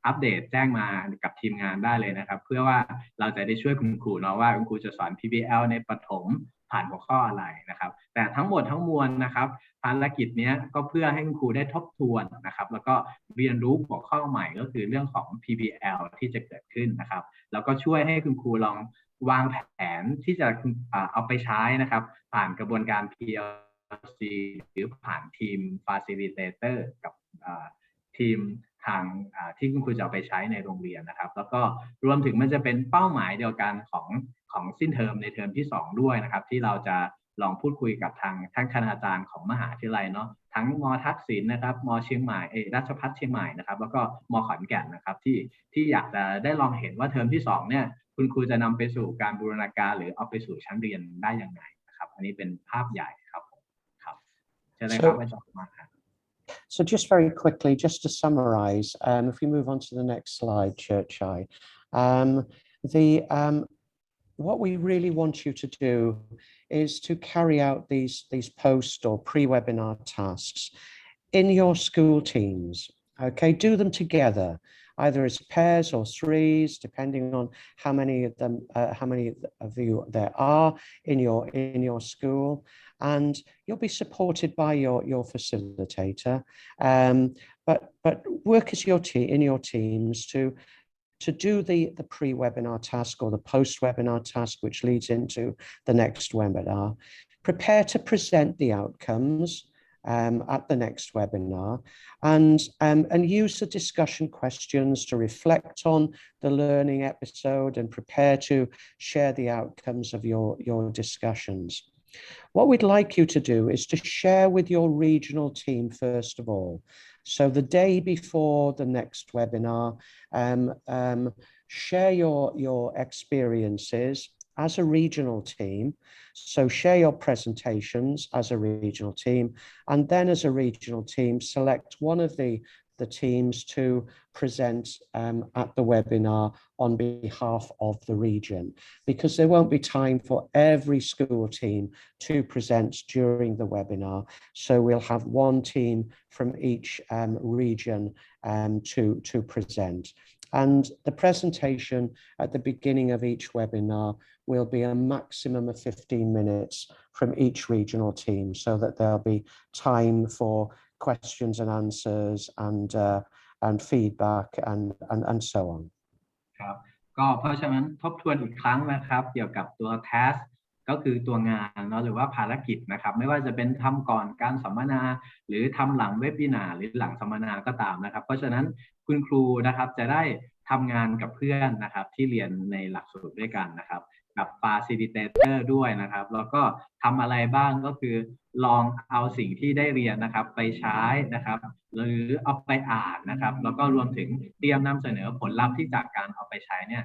อัปเดตแจ้งมากับทีมงานได้เลยนะครับเพื่อว่าเราจะได้ช่วยคุณครูเนาะว่าคุณครูจะสอน PBL ในประถมผ่านหัวข้ออะไรนะครับแต่ทั้งหมดทั้งมวลนะครับภารกิจนี้ก็เพื่อให้คุณครูได้ทบทวนนะครับแล้วก็เรียนรู้หัวข้อใหม่ก็คือเรื่องของ PBL ที่จะเกิดขึ้นนะครับแล้วก็ช่วยให้คุณครูลองวางแผนที่จะเอาไปใช้นะครับผ่านกระบวนการ PLC หรือผ่านทีม Facilitator กับทีมทางที่คุณครูจะเอาไปใช้ในโรงเรียนนะครับแล้วก็รวมถึงมันจะเป็นเป้าหมายเดียวกันของสิ้นเทอมในเทอมที่2ด้วยนะครับที่เราจะลองพูดคุยกับทางคณาจารย์ของมหาวิทยาลัยเนาะทั้งม.ทักษิณนะครับม.เชียงใหม่ราชภัฏเชียงใหม่นะครับแล้วก็ม.ขอนแก่นนะครับที่อยากจะได้ลองเห็นว่าเทอมที่2เนี่ยคุณครูจะนำไปสู่การบูรณาการหรือเอาไปสู่ชั้นเรียนได้ยังไงนะครับอันนี้เป็นภาพใหญ่ครับครับเชิญเลยครับอาจารย์มาครับSo just very quickly, just to summarize, if we move on to the next slide, Churchai, what we really want you to do is to carry out these post or pre-webinar tasks in your school teams. Okay, do them together, either as pairs or threes, depending on how many of you there are in your school. And you'll be supported by your facilitator, but work as in your teams to do the pre-webinar task or the post-webinar task, which leads into the next webinar. Prepare to present the outcomes at the next webinar, and use the discussion questions to reflect on the learning episode and prepare to share the outcomes of your discussions. What we'd like you to do is to share with your regional team first of all. So the day before the next webinar, share your experiences as a regional team. So share your presentations as a regional team, and then as a regional team, select one of the teams to present at the webinar on behalf of the region, because there won't be time for every school team to present during the webinar. So we'll have one team from each region to present. And the presentation at the beginning of each webinar will be a maximum of 15 minutes from each regional team, so that there'll be time for questions and answers and feedback and so on. ครับก็เพราะฉะนั้นทบทวนอีกครั้งนะครับเกี่ยวกับตัว task ก็คือตัวงานเนาะหรือว่าภารกิจนะครับไม่ว่าจะเป็นทำก่อนการสัมมนาหรือทำหลังเวบินาร์หรือหลังสัมมนาก็ตามนะครับเพราะฉะนั้นคุณครูนะครับจะได้ทำงานกับเพื่อนนะครับที่เรียนในหลักสูตรด้วยกันนะครับกับ facilitator ด้วยนะครับแล้วก็ทำอะไรบ้างก็คือลองเอาสิ่งที่ได้เรียนนะครับไปใช้นะครับหรือเอาไปอ่านนะครับแล้วก็รวมถึงเตรียมนำเสนอผลลัพธ์ที่จากการเอาไปใช้เนี่ย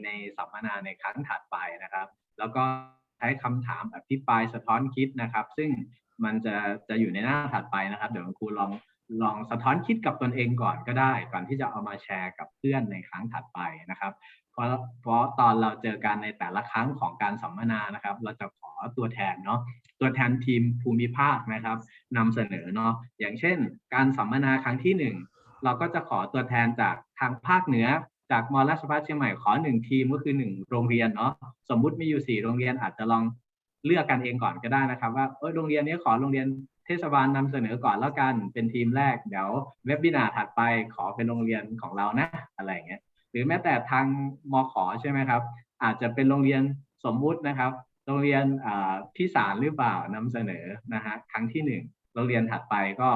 ในสัมมนาในครั้งถัดไปนะครับแล้วก็ใช้คำถามอภิปรายสะท้อนคิดนะครับซึ่งมันจะอยู่ในหน้าถัดไปนะครับเดี๋ยวครูลองสะท้อนคิดกับตนเองก่อนก็ได้ก่อนที่จะเอามาแชร์กับเพื่อนในครั้งถัดไปนะครับเพราะตอนเราเจอกันในแต่ละครั้งของการสัมมนานะครับเราจะขอตัวแทนเนาะตัวแทนทีมภูมิภาคนะครับนำเสนอเนาะอย่างเช่นการสัมมนาครั้งที่1เราก็จะขอตัวแทนจากทางภาคเหนือจากม.ราชภัฏเชียงใหม่ขอ1ทีมก็คือ1โรงเรียนเนาะสมมุติมีอยู่4โรงเรียนอาจจะลองเลือกกันเองก่อนก็ได้นะครับว่าโรงเรียนนี้ขอโรงเรียนเทศบาลนำเสนอก่อนแล้วกันเป็นทีมแรกเดี๋ยวเว็บบินาร์ถัดไปขอเป็นโรงเรียนของเรานะอะไรอย่างเงี้ยหรือแม้แต่ทางมข.ใช่ไหมครับอาจจะเป็นโรงเรียนสมมุตินะครับโรงเรียนพิสารหรือเปล่านำเสนอนะฮะครั้งที่1โรงเรียนถัดไปก็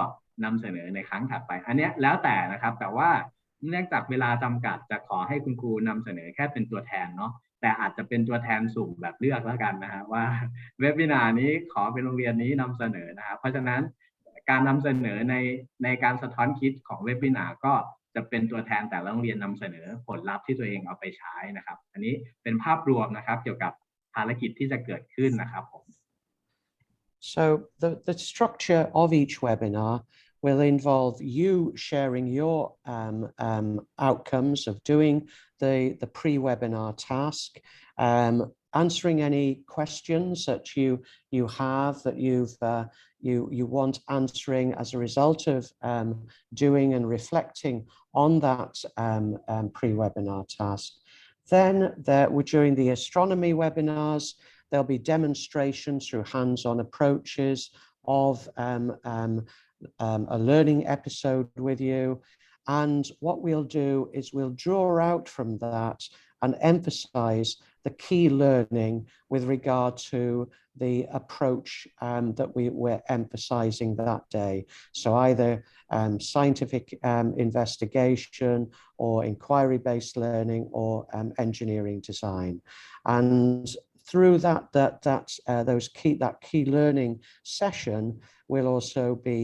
นำเสนอในครั้งถัดไปอันนี้แล้วแต่นะครับแต่ว่าเนื่องจากเวลาจำกัดจะขอให้คุณครูนำเสนอแค่เป็นตัวแทนเนาะแต่อาจจะเป็นตัวแทนสุ่มแบบเลือกแล้วกันนะฮะว่าเว็บบินาร์นี้ขอเป็นโรงเรียนนี้นำเสนอนะครับเพราะฉะนั้นการนำเสนอในการสะท้อนคิดของเว็บบินาร์ก็จะเป็นตัวแทนแต่ละโรงเรียนนำเสนอผลลัพธ์ที่ตัวเองเอาไปใช้นะครับอันนี้เป็นภาพรวมนะครับเกี่ยวกับภารกิจที่จะเกิดขึ้นนะครับผม So the structure of each webinar will involve you sharing your outcomes of doing the pre-webinar task, answering any questions that you have that you want answering as a result of doing and reflecting on that pre-webinar task. Then during the astronomy webinars, there'll be demonstrations through hands-on approaches of a learning episode with you. And what we'll do is we'll draw out from that and emphasize the key learning with regard to the approach that we're emphasizing that day. So either scientific investigation or inquiry-based learning or engineering design. And through that key learning session, we'll also be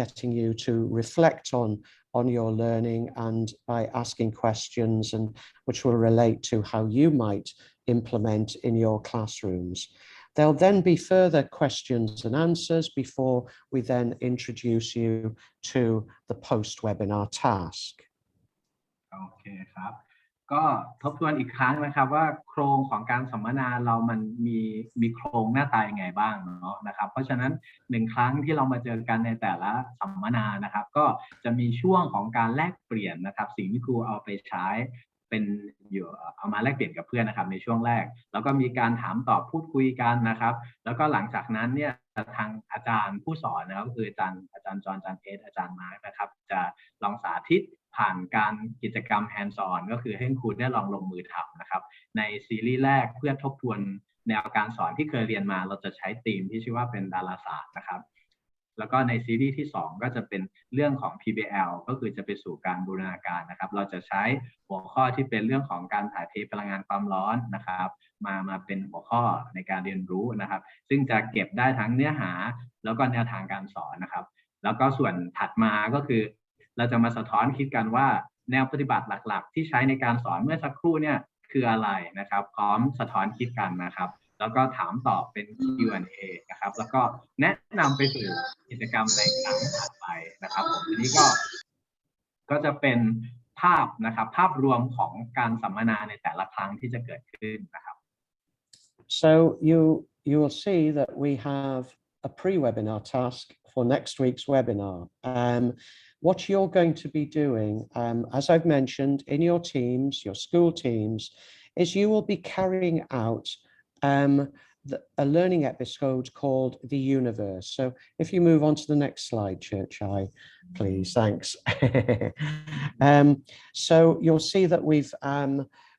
getting you to reflect on your learning and by asking questions and which will relate to how you might implement in your classrooms. There'll then be further questions and answers before we then introduce you to the post-webinar task. Okay, ครับ ก็ทบทวนอีกครั้งนะครับว่าโครงของการสัมมนาเรามันมีโครงหน้าตายังไงบ้างเนาะนะครับเพราะฉะนั้น1ครั้งที่เรามาเจอกันในแต่ละสัมมนานะครับก็จะมีช่วงของการแลกเปลี่ยนนะครับสิ่งที่ครูเอาไปใช้เป็นเอามาแลกเปลี่ยนกับเพื่อนนะครับในช่วงแรกแล้วก็มีการถามตอบพูดคุยกันนะครับแล้วก็หลังจากนั้นเนี่ยทางอาจารย์ผู้สอนนะครับคืออาจารย์จอนอาจารย์เอสอาจารย์มาร์คนะครับจะลองสาธิตผ่านการกิจกรรม hands on ก็คือให้ครูได้ลองลงมือทำนะครับในซีรีส์แรกเพื่อทบทวนแนวการสอนที่เคยเรียนมาเราจะใช้ธีมที่ชื่อว่าเป็นดาราศาสตร์นะครับ แล้วก็ในซีรีส์ที่2ก็จะเป็นเรื่องของ PBL ก็คือจะไปสู่การบูรณาการนะครับเราจะใช้หัวข้อที่เป็นเรื่องของการถ่ายเทพลังงานความร้อนนะครับมาเป็นหัวข้อในการเรียนรู้นะครับซึ่งจะเก็บได้ทั้งเนื้อหาแล้วก็แนวทางการสอนนะครับแล้วก็ส่วนถัดมาก็คือเราจะมาสะท้อนคิดกันว่าแนวปฏิบัติหลักๆที่ใช้ในการสอนเมื่อสักครู่เนี่ยคืออะไรนะครับพร้อมสะท้อนคิดกันนะครับแล้วก็ถามตอบเป็น Q&A นะครับแล้วก็แนะนำไปสู่กิจกรรมในครั้งถัดไปนะครับผมอันนี้ก็จะเป็นภาพนะครับภาพรวมของการสัมมนาในแต่ละครั้งที่จะเกิดขึ้นนะครับ So you will see that we have a pre-webinar task for next week's webinar. What you're going to be doing, as I've mentioned, in your teams, your school teams, is you will be carrying out a learning episode called The Universe. So if you move on to the next slide, Church Eye, please, thanks. So you'll see that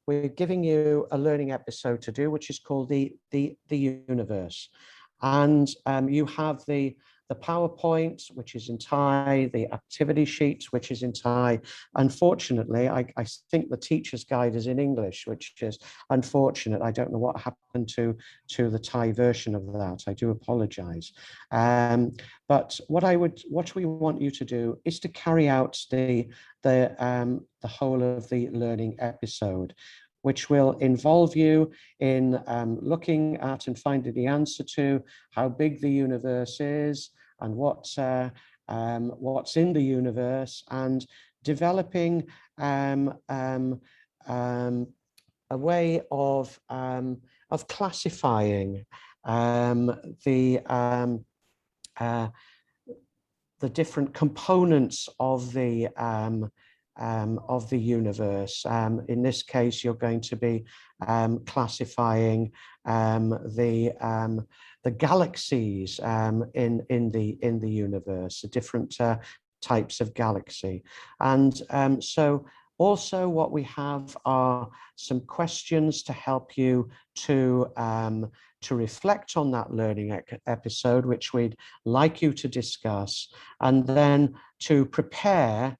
we're giving you a learning episode to do, which is called the Universe. And you have the PowerPoint, which is in Thai, the activity sheet, which is in Thai. Unfortunately, I think the teacher's guide is in English, which is unfortunate. I don't know what happened to the Thai version of that. I do apologize. But what we want you to do is to carry out the whole of the learning episode, which will involve you in looking at and finding the answer to how big the universe is and what's in the universe, and developing a way of classifying the different components of the universe. In this case, you're going to be classifying the galaxies in the universe, the different types of galaxy. And so also what we have are some questions to help you to reflect on that learning episode, which we'd like you to discuss, and then to prepare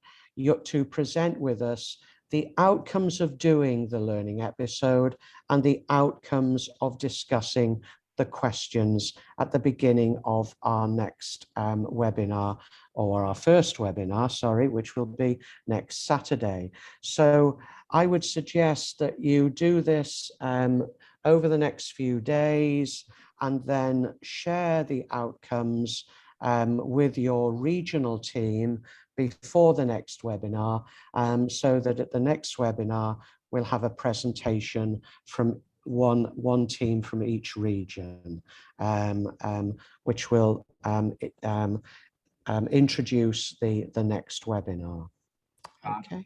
to present with us the outcomes of doing the learning episode and the outcomes of discussing the questions at the beginning of our next webinar, or our first webinar, sorry, which will be next Saturday. So I would suggest that you do this over the next few days and then share the outcomes with your regional team before the next webinar, so that at the next webinar we'll have a presentation from one team from each region, which will introduce the next webinar. Okay.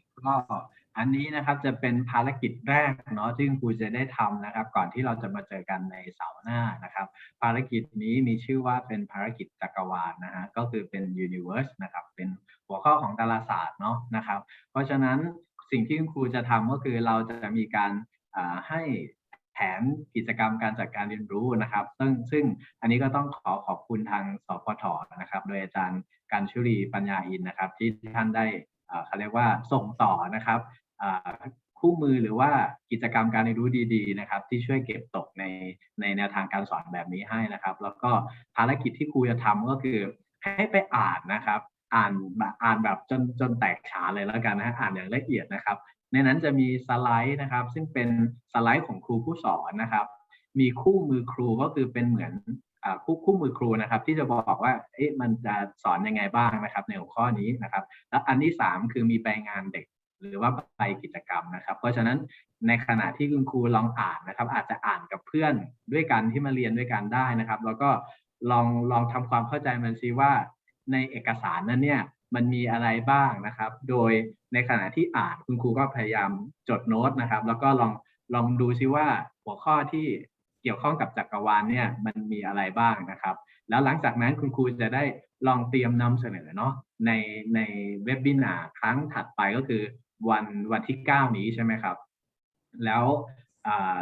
อันนี้นะครับจะเป็นภารกิจแรกเนาะที่คุณครูจะได้ทำนะครับก่อนที่เราจะมาเจอกันในเสาร์หน้านะครับภารกิจนี้มีชื่อว่าเป็นภารกิจจักรวาลนะฮะก็คือเป็น Universe นะครับเป็นหัวข้อของดาราศาสตร์เนาะนะครับเพราะฉะนั้นสิ่งที่คุณครูจะทำก็คือเราจะมีการให้แผนกิจกรรมการจัดการเรียนรู้นะครับซึ่งอันนี้ก็ต้องขอบคุณทางสพท.นะครับโดยอาจารย์กันชุลีปัญญาอินทร์นะครับที่ท่านได้เขาเรียกว่าส่งต่อนะครับคู่มือหรือว่ากิจกรรมการเรียนรู้ดีๆนะครับที่ช่วยเก็บตกในแนวทางการสอนแบบนี้ให้นะครับแล้วก็ภารกิจที่ครูจะทำก็คือให้ไปอ่านนะครับอ่านแบบจนแตกฉานเลยแล้วกันนะอ่านอย่างละเอียดนะครับในนั้นจะมีสไลด์นะครับซึ่งเป็นสไลด์ของครูผู้สอนนะครับมีคู่มือครูก็คือเป็นเหมือนคู่มือครูนะครับที่จะบอกว่ามันจะสอนยังไงบ้างนะครับในหัวข้อนี้นะครับแล้วอันที่3คือมีใบงานเด็กหรือว่าใบกิจกรรมนะครับเพราะฉะนั้นในขณะที่คุณครูลองอ่านนะครับอาจจะอ่านกับเพื่อนด้วยกันที่มาเรียนด้วยกันได้นะครับแล้วก็ลองทำความเข้าใจมันซิว่าในเอกสารนั้นเนี่ยมันมีอะไรบ้างนะครับโดยในขณะที่อ่านคุณครูก็พยายามจดโน้ตนะครับแล้วก็ลองดูซิว่าหัวข้อที่เกี่ยวข้องกับจักรวาลเนี่ยมันมีอะไรบ้างนะครับแล้วหลังจากนั้นคุณครูจะได้ลองเตรียมนำเสนอเนาะในเว็บบินาร์ครั้งถัดไปก็คือวันที่9นี้ใช่ไหมครับแล้ว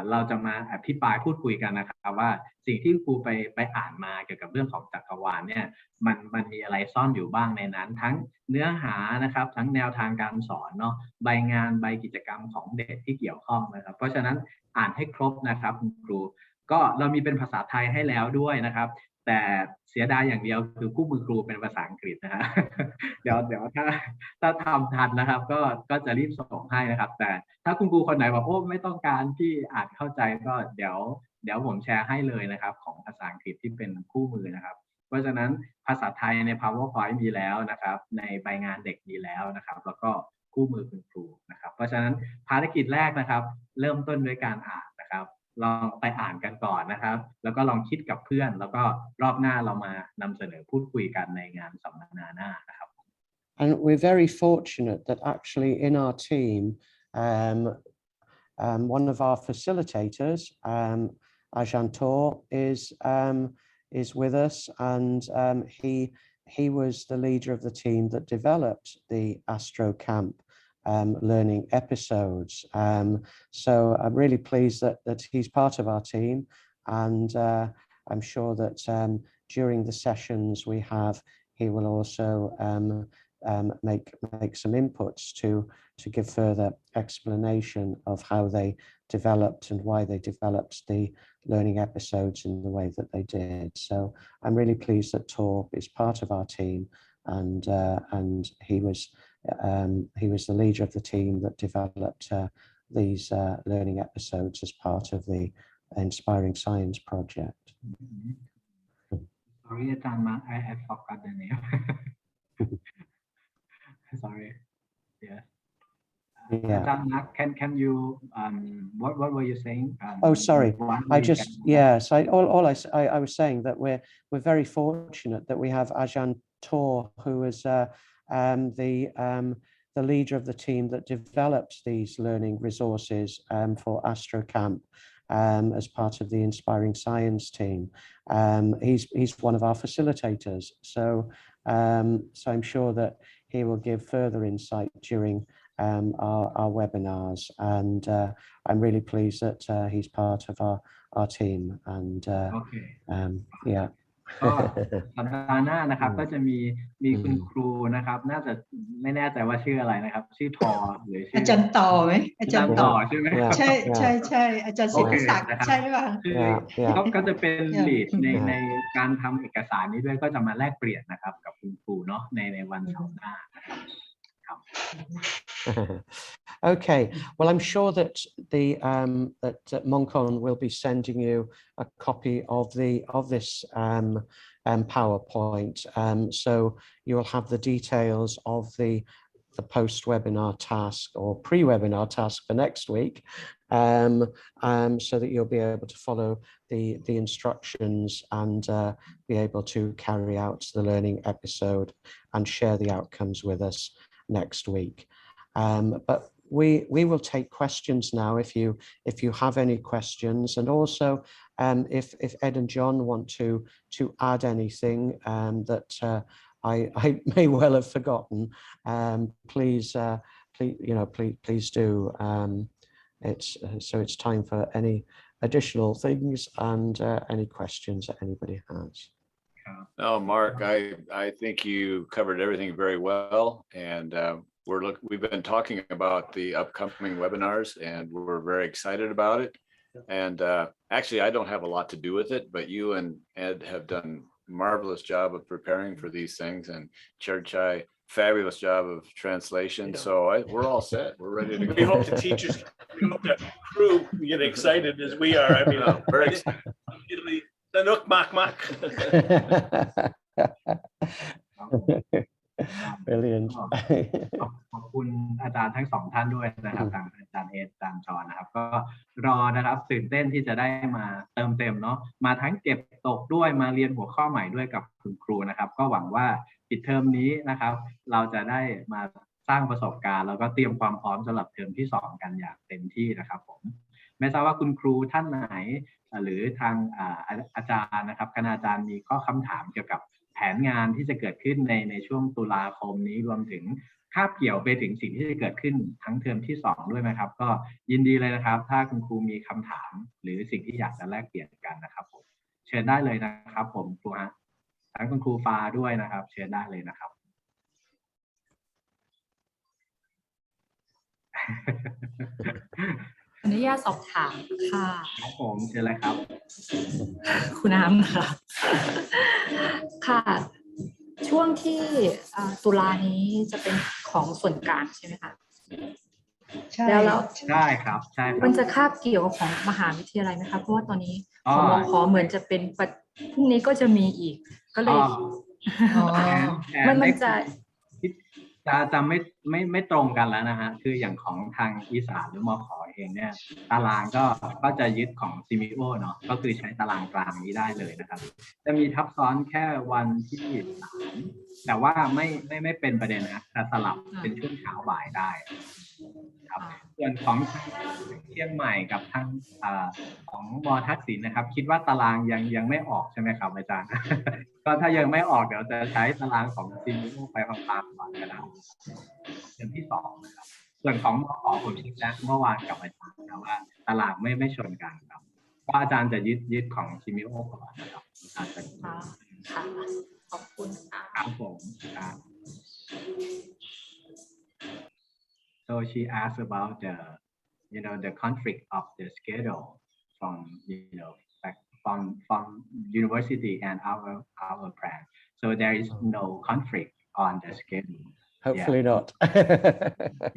เราจะมาอภิปรายพูดคุยกันนะครับว่าสิ่งที่ครูไปอ่านมาเกี่ยวกับเรื่องของจักรวาลเนี่ยมันมีอะไรซ่อนอยู่บ้างในนั้นทั้งเนื้อหานะครับทั้งแนวทางการสอนเนาะใบงานใบกิจกรรมของเด็กที่เกี่ยวข้องนะครับเพราะฉะนั้นอ่านให้ครบนะครับคุณครูก็เรามีเป็นภาษาไทยให้แล้วด้วยนะครับแต่เสียดายอย่างเดียวคือคู่มือครูเป็นภาษาอังกฤษนะฮะ เดี๋ยวถ้าทำทันนะครับก็จะรีบส่งให้นะครับแต่ถ้าคุณครูคนไหนบอกโอ้ไม่ต้องการที่อ่านเข้าใจก็เดี๋ยวผมแชร์ให้เลยนะครับของภาษาอังกฤษที่เป็นคู่มือนะครับเพราะฉะนั้นภาษาไทยใน PowerPoint มีแล้วนะครับในใบงานเด็กมีแล้วนะครับแล้วก็คู่มือคุณครูนะครับเพราะฉะนั้นภารกิจแรกนะครับเริ่มต้นด้วยการอ่านนะครับลองไปอ่านกันก่อนนะครับแล้วก็ลองคิดกับเพื่อนแล้วก็รอบหน้าเรามานำเสนอพูดคุยกันในงานสัมมนาหน้านะครับ And we're very fortunate that actually in our team, one of our facilitators, Ajahn Tor, is with us, and he was the leader of the team that developed the Astro Camp learning episodes. So I'm really pleased that he's part of our team, and I'm sure that during the sessions we have, he will also make some inputs to give further explanation of how they developed and why they developed the learning episodes in the way that they did. So I'm really pleased that Tor is part of our team, and he was the leader of the team that developed these learning episodes as part of the Inspiring Science project. Sorry, Ajahn Mark, I forgot the name. Sorry. Yeah. Yeah. Ajahn Mark, can you what were you saying? Oh, sorry. I was saying that we're very fortunate that we have Ajahn Tor, who is the leader of the team that developed these learning resources for Astro Camp as part of the Inspiring Science team. He's one of our facilitators, so I'm sure that he will give further insight during our webinars, and I'm really pleased that he's part of our team, and yeah. ก็สัปดาห์หน้านะครับก็จะมีคุณครูนะครับน่าจะไม่แน่ใจว่าชื่ออะไรนะครับชื่อทอหรือชื่ออาจารย์ต่อไหมอาจารย์ต่อใช่ไหมใช่อาจารย์ศิลปศักดิ์ใช่หรือเปล่าก็จะเป็นลีดในการทำเอกสารนี้ด้วยก็จะมาแลกเปลี่ยนนะครับกับคุณครูเนาะในวันเสาร์หน้าครับ Okay, well, I'm sure that that Moncon will be sending you a copy of this PowerPoint, so you'll have the details of the post-webinar task or pre-webinar task for next week, so that you'll be able to follow the instructions and be able to carry out the learning episode and share the outcomes with us next week. But we will take questions now if you have any questions, and also if Ed and John want to add anything that I may well have forgotten, please do. It's time for any additional things and any questions that anybody has. No, Mark, I think you covered everything very well, and we've been talking about the upcoming webinars, and we're very excited about it. And actually, I don't have a lot to do with it, but you and Ed have done a marvelous job of preparing for these things, and Chai, fabulous job of translation. So we're all set. We're ready to go. We hope the teachers, we hope the crew get excited as we are. I mean, very excited. Sanuk mak mak. Brilliant. ขอบคุณอาจารย์ทั้งสองท่านด้วยนะครับทางอาจารย์เอสอาจารย์ชอนนะครับก็รอนะครับตื่นเต้นที่จะได้มาเติมเต็มเนาะมาทั้งเก็บตกด้วยมาเรียนหัวข้อใหม่ด้วยกับคุณครูนะครับก็หวังว่าปิดเทอมนี้นะครับเราจะได้มาสร้างประสบการณ์แล้วก็เตรียมความพร้อมสำหรับเทอมที่2กันอย่างเต็มที่นะครับผมไม่ทราบว่าคุณครูท่านไหนหรือทางอาจารย์นะครับคณาจารย์มีข้อคำถามเกี่ยวกับแผนงานที่จะเกิดขึ้นในช่วงตุลาคมนี้รวมถึง คาบเกี่ยวไปถึงสิ่งที่จะเกิดขึ้นทั้งเทอมที่2ด้วยนะครับก็ยินดีเลยนะครับถ้าคุณครูมีคำถามหรือสิ่งที่อยากจะแลกเปลี่ยนกันนะครับผมเชิญได้เลยนะครับผมครูฮะทั้งคุณครูฟ้าด้วยนะครับเชิญได้เลยนะครับ อนุญาตสอบถามค่ะ ครับผมเชิญเลยครับ คุณน้ำค่ะ ค่ะ ช่วงที่ตุลานี้จะเป็นของส่วนกลางใช่ไหมคะ ใช่ แล้ว ได้ครับใช่ครับ มันจะคาบเกี่ยวกับของมหาวิทยาลัยไหมคะเพราะว่าตอนนี้ อ๋อ ขอเหมือนจะเป็นพรุ่งนี้ก็จะมีอีกก็เลย อ๋อ มันจะ จะไม่ตรงกันแล้วนะฮะคืออย่างของทางอีสานหรือมขเองเนี่ยตารางก็จะยึดของซิมิโอเนาะก็คือใช้ตารางกลางนี้ได้เลยนะครับจะมีทับซ้อนแค่วันที่3แต่ว่าไม่เป็นประเด็นนะจะสลับเป็นช่วงเช้าบ่ายได้ครับส่วนของทางเชียงใหม่กับทางของมทักษิณนะครับคิดว่าตารางยังไม่ออกใช่ไหมครับอาจารย์ ก็ถ้ายังไม่ออกเดี๋ยวจะใช้ตารางของซิมิโอไปพลางๆก่อนก็ได้เดือนที่2นะครับส่วนของมขผมเช็คแล้วเมื่อวานกับอาจารย์นะว่าตารางไม่ชนกันครับว่าอาจารย์จะยึดของซิมิโอก่อนนะครับอาจารย์จะ ค่ะขอบคุณค่ะ ครับผมครับ So she asked about the conflict of the schedule from like from university and our plan. So there is no conflict on the schedule. Hopefully not.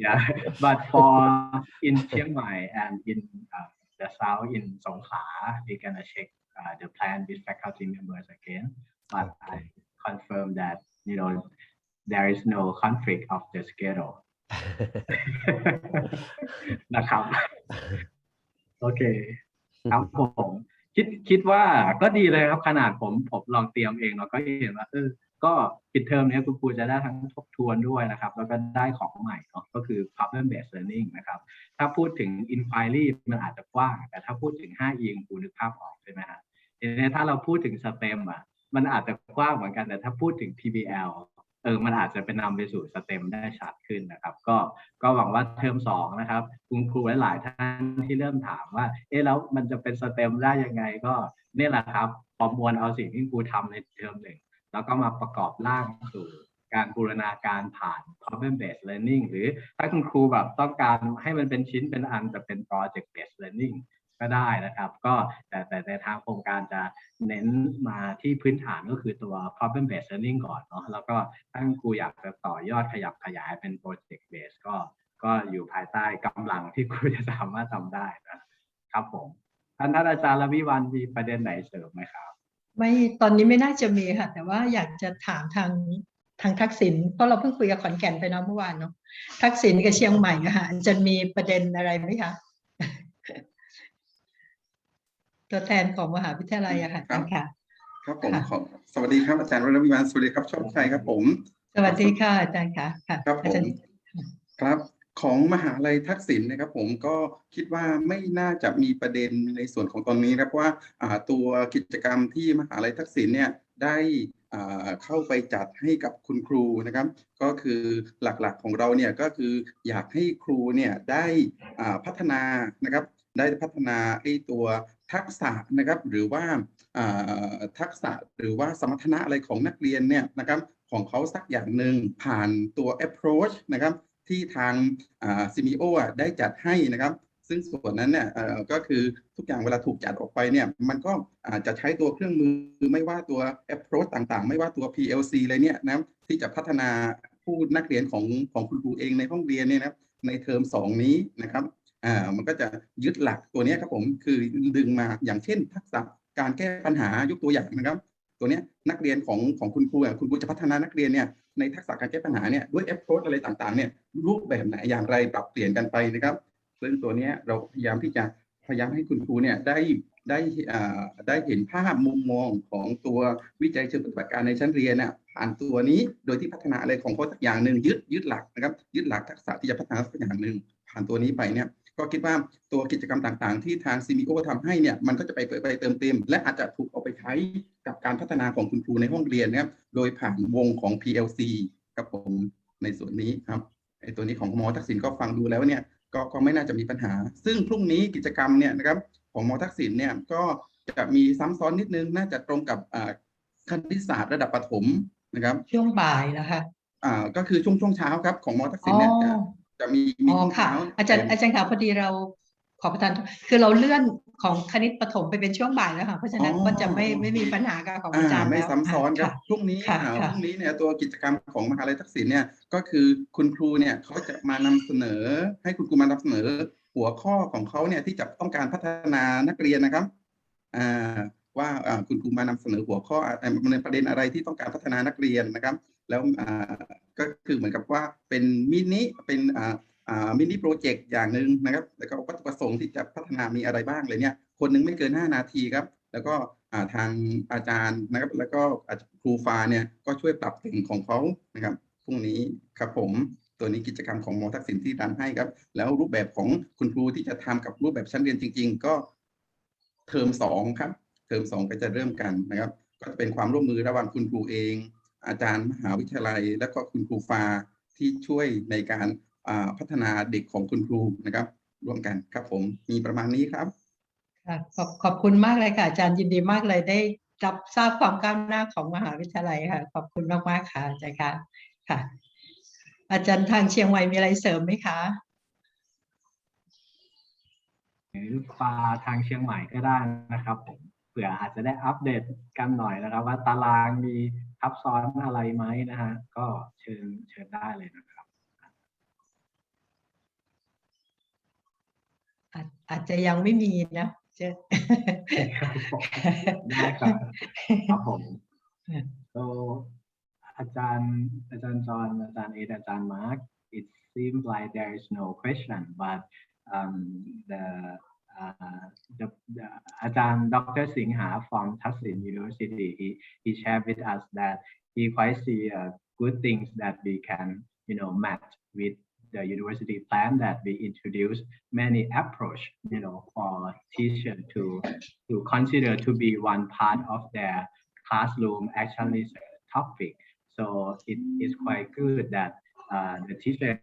Yeah, but for in Chiang Mai and in the south in Songkhla, we're gonna check the plan with faculty members again. But I confirm that there is no conflict of the schedule. นะครับโอเคครับผมคิดว่าก็ดีเลยครับขนาดผมลองเตรียมเองเราก็เห็นว่าก็ปิดเทอมนี้คุณครูจะได้ทั้งทบทวนด้วยนะครับแล้วก็ได้ของใหม่เนาะก็คือ problem based learning นะครับถ้าพูดถึง inquiry มันอาจจะกว้างแต่ถ้าพูดถึง 5E คุณครูนึกภาพออกใช่ไหมฮะถ้าเราพูดถึง STEM มันอาจจะกว้างเหมือนกันแต่ถ้าพูดถึง PBL มันอาจจะเป็นนำไปสู่ STEM ได้ชัดขึ้นนะครับก็หวังว่าเทอม2นะครับคุณครูหลายๆท่านที่เริ่มถามว่าแล้วมันจะเป็น STEM ได้ยังไงก็นี่แหละครับประมวลเอาสิ่งที่ครูทำในเทอม1แล้วก็มาประกอบร่างสู่การบูรณาการผ่าน problem based learning หรือถ้าคุณครูแบบต้องการให้มันเป็นชิ้นเป็นอันจะเป็น project based learning ก็ได้นะครับก็แต่ในทางโครงการจะเน้นมาที่พื้นฐานก็คือตัว problem based learning ก่อนเนาะแล้วก็ถ้าคุณครูอยากจะต่อยอดขยับขยายเป็น project based ก็อยู่ภายใต้กำลังที่ครูจะสามารถทำได้นะครับผมท่านอาจารย์และวิวันมีประเด็นไหนเสริมไหมครับไม่ตอนนี้ไม่น่าจะมีค่ะแต่ว่าอยากจะถามทางทักษิณเพราะเราเพิ่งคุยกับขอนแก่นไปเมื่อวานเนาะทักษิณกับเชียงใหม่ค่ะจะมีประเด็นอะไรไหมคะตัวแทนของมหาวิทยาลัยอะค่ะครับผมสวัสดีครับอาจารย์วรวิมานสวัสดีครับโชคชัยครับผมสวัสดีค่ะอาจารย์ค่ะครับผมครับของมหาลัยทักษิณนะครับผมก็คิดว่าไม่น่าจะมีประเด็นในส่วนของตอนนี้ครับว่าตัวกิจกรรมที่มหาลัยทักษิณเนี่ยได้เข้าไปจัดให้กับคุณครูนะครับก็คือหลักๆของเราเนี่ยก็คืออยากให้ครูเนี่ยได้พัฒนานะครับได้พัฒนาตัวทักษะนะครับหรือว่าทักษะหรือว่าสมรรถนะอะไรของนักเรียนเนี่ยนะครับของเขาสักอย่างหนึ่งผ่านตัว approach นะครับที่ทางCMO ได้จัดให้นะครับซึ่งส่วนนั้นเนี่ยก็คือทุกอย่างเวลาถูกจัดออกไปเนี่ยมันก็จะใช้ตัวเครื่องมือไม่ว่าตัว approach ต่างๆไม่ว่าตัว PLC เลยเนี่ยนะที่จะพัฒนาผู้นักเรียนของคุณครูเองในห้องเรียนเนี่ยนะในเทอม2นี้นะครับมันก็จะยึดหลักตัวนี้ครับผมคือดึงมาอย่างเช่นทักษะการแก้ปัญหายกตัวอย่างนะครับตัวนี้นักเรียนของคุณครูจะพัฒนานักเรียนเนี่ยในทักษะการแก้ปัญหาเนี่ยด้วย approach อะไรต่างๆเนี่ยรูปแบบไหนอย่างไรปรับเปลี่ยนกันไปนะครับซึ่งตัวนี้เราพยายามให้คุณครูเนี่ยได้เห็นภาพมุมมองของตัววิจัยเชิงปฏิบัติการในชั้นเรียนเนี่ยผ่านตัวนี้โดยที่พัฒนาอะไรของเขาสักอย่างหนึ่งยึดหลักนะครับยึดหลักทักษะที่จะพัฒนาสักอย่างหนึ่งผ่านตัวนี้ไปเนี่ยก็คิดว่าตัวกิจกรรมต่างๆที่ทาง CMO ทำให้เนี่ยมันก็จะไปเติมเต็มและอาจจะถูกเอาไปใช้กับการพัฒนาของคุณครูในห้องเรียนนะครับโดยผ่านวงของ PLC ครับผม ในส่วนนี้ครับไอ้ตัวนี้ของมอทักษิณก็ฟังดูแล้วเนี่ยก็ไม่น่าจะมีปัญหาซึ่งพรุ่งนี้กิจกรรมเนี่ยนะครับของมอทักษิณเนี่ยก็จะมีซ้ำซ้อนนิดนึงน่าจะตรงกับคณิตศาสตร์ระดับประถมนะครับช่วงบ่ายนะคะก็คือช่วงเช้าครับของมอทักษิณเนี่ยจะมีช่วง ค่ะ เช้า อาจารย์ค่ะพอดีเราขอประทานคือเราเลื่อนของคณิตประถมไปเป็นช่วงบ่ายแล้วค่ะเพราะฉะนั้นก็จะไม่มีปัญหากับของอาจารย์ ไม่ แล้ว ซ้ำซ้อนครับพรุ่งนี้เนี่ยตัวกิจกรรมของมหาลัยทักษิณเนี่ยก็คือคุณครูเนี่ยเขาจะมานำเสนอให้คุณครูมานำเสนอหัวข้อของเขาเนี่ยที่จะต้องการพัฒนานักเรียนนะครับว่าคุณครูมานำเสนอหัวข้อในประเด็นอะไรที่ต้องการพัฒนานักเรียนนะครับแล้วก็คือเหมือนกับว่าเป็นมินิโปรเจกต์อย่างหนึ่งนะครับแล้วก็วัตถุประสงค์ที่จะพัฒนามีอะไรบ้างเลยเนี่ยคนหนึ่งไม่เกิน5 นาทีครับแล้วก็ทางอาจารย์นะครับแล้วก็ครูฟ้าเนี่ยก็ช่วยปรับแต่งของเขานะครับพรุ่งนี้ครับผมตัวนี้กิจกรรมของมอทักษิณที่รันให้ครับแล้วรูปแบบของคุณครูที่จะทำกับรูปแบบชั้นเรียนจริงๆก็เทอม2ครับเทอม2ก็จะเริ่มกันนะครับก็จะเป็นความร่วมมือระหว่างคุณครูเองอาจารย์มหาวิทยาลัยและก็คุณครูฟ้าที่ช่วยในการพัฒนาเด็กของคุณครูนะครับร่วมกันครับผมมีประมาณนี้ครับค่ะขอบคุณมากเลยค่ะอาจารย์ยินดีมากเลยได้รับทราบความก้าวหน้าของมหาวิทยาลัยค่ะขอบคุณมากๆค่ะอาจารย์ค่ะอาจารย์ทางเชียงใหม่มีอะไรเสริมไหมคะฟ้าทางเชียงใหม่ก็ได้นะครับผมเผื่ออาจจะได้อัปเดตกันหน่อยนะครับว่าตารางมีทับซ้อนอะไรไหมนะฮะก็เชิญได้เลยนะครับอาจจะยังไม่มีนะได้ครับครับผม so อาจารย์จอห์นอาจารย์เออาจารย์มาร์ค it seems like there is no question but the Ajahn Dr. Singha from Thaksin University, he shared with us that he quite see good things that we can, match with the university plan that we introduce many approach, for teacher to consider to be one part of their classroom action research topic. So it is quite good that the teacher,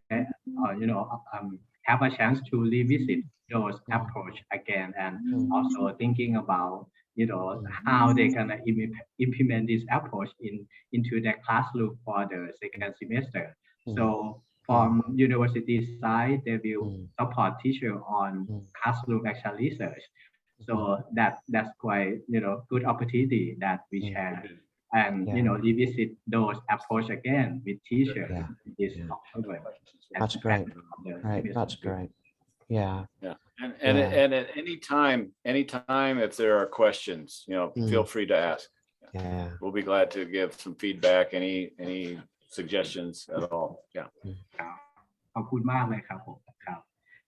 have a chance to revisit those approach again and also thinking about how they can implement this approach into their classroom for the second semester. So from university side, they will support teacher on classroom action research. So that's quite good opportunity that we share and revisit those approach again with teacher this October. That's great. Right, that's great. Yeah. And at any time, if there are questions, feel free to ask. Yeah. We'll be glad to give some feedback, any suggestions at all. Yeah. ขอบคุณมากเลยครับผมครับ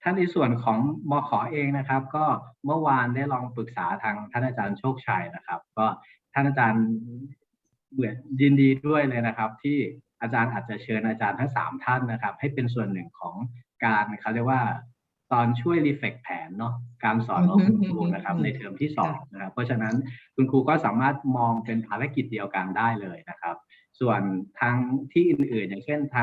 ท่านในส่วนของมข.เองนะครับ ก็เมื่อวานได้ลองปรึกษาทางท่านอาจารย์โชคชัยนะครับ ก็ท่านอาจารย์ยินดีด้วยเลยนะครับ ที่อาจารย์อาจจะเชิญอาจารย์ทั้ง3ท่านนะครับ ให้เป็นส่วนหนึ่งของการเขาเรียกว่าตอนช่วยรีเฟล็กแผนเนาะการสอนของคุณครูนะครับในเทอมที่2นะครับเพราะฉะนั้นคุณครูก็สามารถมองเป็นภารกิจเดียวกันได้เลยนะครับส่วนทางที่อื่นๆอย่างเช่นท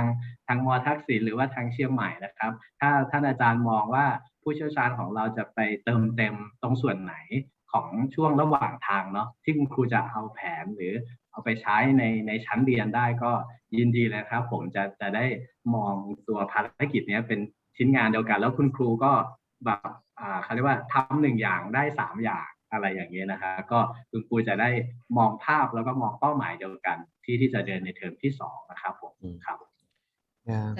างมอทักษิณหรือว่าทางเชียงใหม่นะครับถ้าท่านอาจารย์มองว่าผู้เชี่ยวชาญของเราจะไปเติมเต็มตรงส่วนไหนของช่วงระหว่างทางเนาะที่คุณครูจะเอาแผนหรือเอาไปใช้ในชั้นเรียนได้ก็ยินดีเลยครับผมจะได้มองตัวภารกิจนี้เป็นชิ้นงานเดียวกันแล้วคุณครูก็แบบเขาเรียกว่าทำ1อย่างได้3อย่างอะไรอย่างเงี้ยนะคะก็คุณครูจะได้มองภาพแล้วก็มองเป้าหมายเดียวกันที่จะเดินในเทอมที่2นะครับผมครับ Yeah.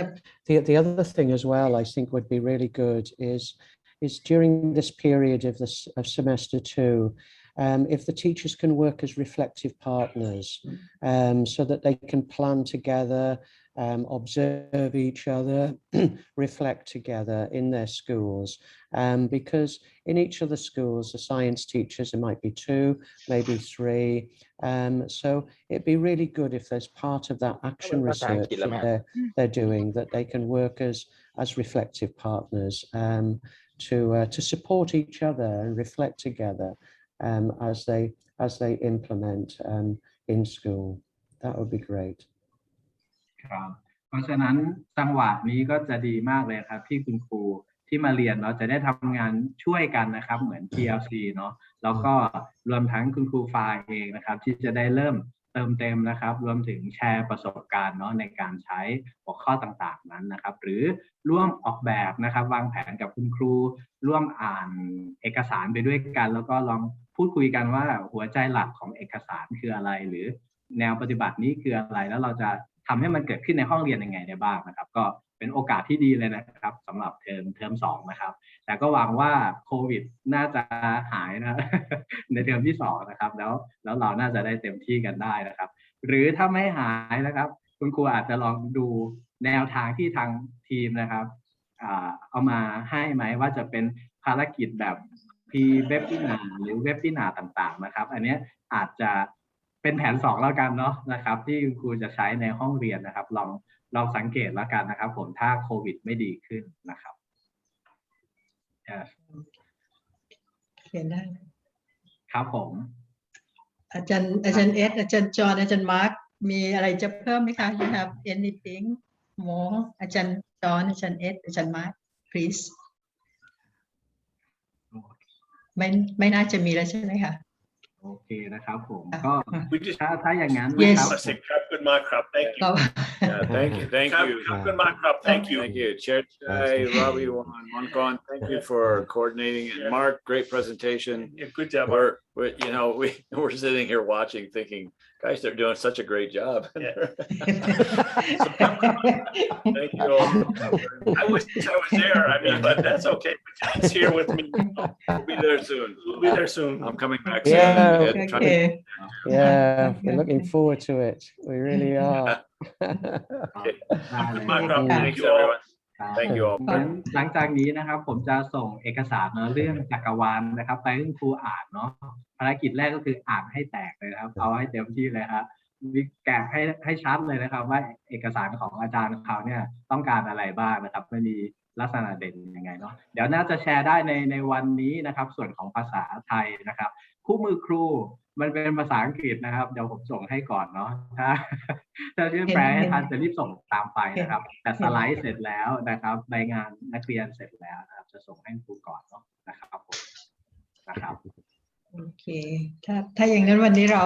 The other thing as well I think would be really good is during this period of semester 2 if the teachers can work as reflective partners so that they can plan together, observe each other, reflect together in their schools. Because in each of the schools, the science teachers, there might be 2, maybe 3. So it'd be really good if there's part of that action research that they're doing, that they can work as reflective partners to support each other and reflect together as they implement in school. That would be great. ครับ เพราะฉะนั้นจังหวะนี้ก็จะดีมากเลยครับที่คุณครูที่มาเรียนเนาะจะได้ทำงานช่วยกันนะครับเหมือน TLC เนาะแล้วก็รวมทั้งคุณครูฝ่ายเองนะครับที่จะได้เริ่มเติมเต็มนะครับรวมถึงแชร์ประสบการณ์เนาะในการใช้หัวข้อต่างๆนั้นนะครับหรือร่วมออกแบบนะครับวางแผนกับคุณครูร่วมอ่านเอกสารไปด้วยกัน แล้วก็ลองพูดคุยกันว่าหัวใจหลักของเอกสารคืออะไรหรือแนวปฏิบัตินี้คืออะไรแล้วเราจะทำให้มันเกิดขึ้นในห้องเรียนยังไงได้บ้างนะครับก็เป็นโอกาสที่ดีเลยนะครับสำหรับเทอม2นะครับแต่ก็หวังว่าโควิดน่าจะหายนะ ในเทอมที่2นะครับแล้วเราน่าจะได้เต็มที่กันได้นะครับหรือถ้าไม่หายนะครับคุณครูอาจจะลองดูแนวทางที่ทางทีมนะครับเอามาให้ไหมว่าจะเป็นภารกิจแบบเว็บวินาหรือเว็บวินาต่างๆนะครับอันนี้อาจจะเป็นแผน2แล้วกันเนาะนะครับที่คุณครูจะใช้ในห้องเรียนนะครับลองสังเกตแล้วกันนะครับผมถ้าโควิดไม่ดีขึ้นนะครับเขียนได้ ครับผม อาจารย์เอสอาจารย์จอห์นอาจารย์มาร์คมีอะไรจะเพิ่มไหมคะ you have anything more อาจารย์จอห์นอาจารย์เอสอาจารย์มาร์ค please ไม่น่าจะมีแล้วใช่ไหมคะโอเคนะครับผมก็ถ้าอย่างนั้น yes ครับคุณมาครับ thank you Yeah, thank you. Thank ครับ you. คุณมาครับ thank you Thank you. Chair Chai, Ravi, Monkon, thank you for coordinating. And Mark, great presentation. Yeah, good job. We're sitting here watching thinking, guys, they're doing such a great job. Yeah. Thank you all. I wish I was there. I mean, but that's okay. It's here with me. We'll be there soon. We'll be there soon. I'm coming back Yeah. soon. okay Yeah, we're looking forward to it. We really are. Okay. Good Mark, thank you all. Thank you all. หลังจากนี้นะครับผมจะส่งเอกสารเนาะเรื่องจักรวาลนะครับไปให้ครูอ่านเนาะภารกิจแรกก็คืออ่านให้แตกเลยนะครับเอาให้เต็มที่เลยครับแกะให้ชัดเลยนะครับว่าเอกสารของอาจารย์เขาเนี่ยต้องการอะไรบ้างนะครับไม่มีลักษณะเด่นยังไงเนาะเดี๋ยวน่าจะแชร์ได้ในวันนี้นะครับส่วนของภาษาไทยนะครับคู่มือครูมันเป็นภาษาอังกฤษนะครับเดี๋ยวผมส่งให้ก่อนเนาะถ้าที่แปลให้ทันจะรีบส่งตามไปนะครับแต่สไลด์เสร็จแล้วนะครับรายงานนักเรียนเสร็จแล้วนะครับจะส่งให้ครูก่อนเนาะนะครับผมนะครับโอเคถ้าอย่างนั้นวันนี้เรา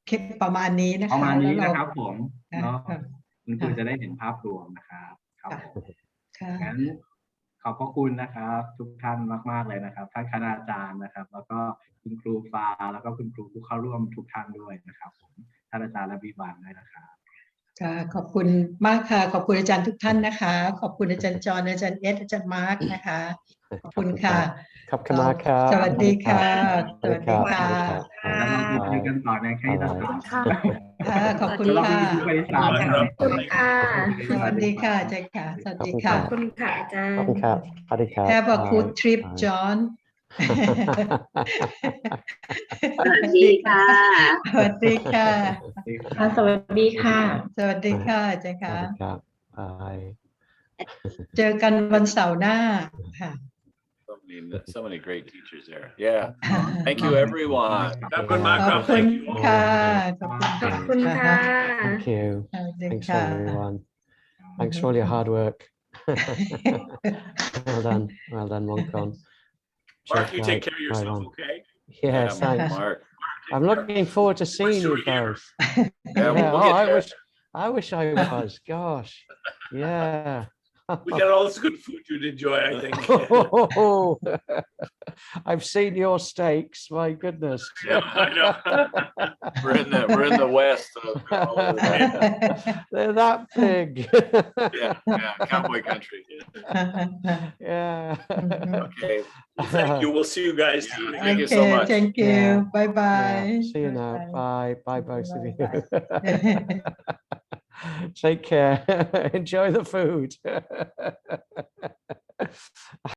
คลิปประมาณนี้นะคะประมาณนี้ แล้ว นะครับผมเนาะ ค่ะ คุณครูจะได้เห็นภาพรวมนะครับครับผม ค่ะ งั้นขอบพระคุณนะครับทุกท่านมากๆเลยนะครับท่านคณาจารย์นะครับแล้วก็คุณครูฟ้าแล้วก็คุณครูผู้เข้าร่วมทุกท่านด้วยนะครับผมท่านอาจารย์และวิบาลด้วยนะครับ ค่ะขอบคุณมากค่ะขอบคุณอาจารย์ทุกท่านนะคะขอบคุณอาจารย์จอห์นอาจารย์เอสอาจารย์มาร์คนะคะขอบคุณค่ะ ขอบคุณมากครับ สวัสดีค่ะสวัสดีค่ะ แล้วเราไปคุยกันต่อในคณิตศาสตร์ ค่ะ ค่ะขอบคุณ เราไป ค่ะ ดูคณิตศาสตร์กัน ขอบคุณค่ะ สวัสดีค่ะอาจารย์ค่ะสวัสดีค่ะ ขอบคุณค่ะอาจาร ขอบ ย์ คุณครับสวัสดีครับ Have a good trip John สวัสดีค่ะ สวัสดีค่ะ สวัสดีค่ะ สวัสดีค่ะอาจารย์ ส ค่ะ วัสดีครับบาย เจอกันวันเสาร์หน้าค่ะ So many great teachers there. Yeah. Thank you, everyone. ครับคุณมา ข ค อ รั บบ คุณ thank you all. ค่ะขอบคุณ ขอบคุณค่ะ Thank you. สวัสดี Thanks ค่ะ everyone. Thanks for all your hard work. Well done, Moncon. Mark, you take care of yourself, okay? Yes, thanks. Mark. I'm looking forward to seeing you both. Yeah, Yeah, we'll oh, get there. I wish I was. Gosh, yeah. We got all this good food you'd enjoy, I think. I've seen your steaks. My goodness. Yeah, I know. We're in the West. They're that big. Yeah, cowboy country. Yeah. Okay. Well, thank you. We'll see you guys. Yeah, thank you so Okay, much. thank you. Yeah. Bye bye. Yeah. See you now. Bye. Bye, both of you. Bye. Take care. Enjoy the food.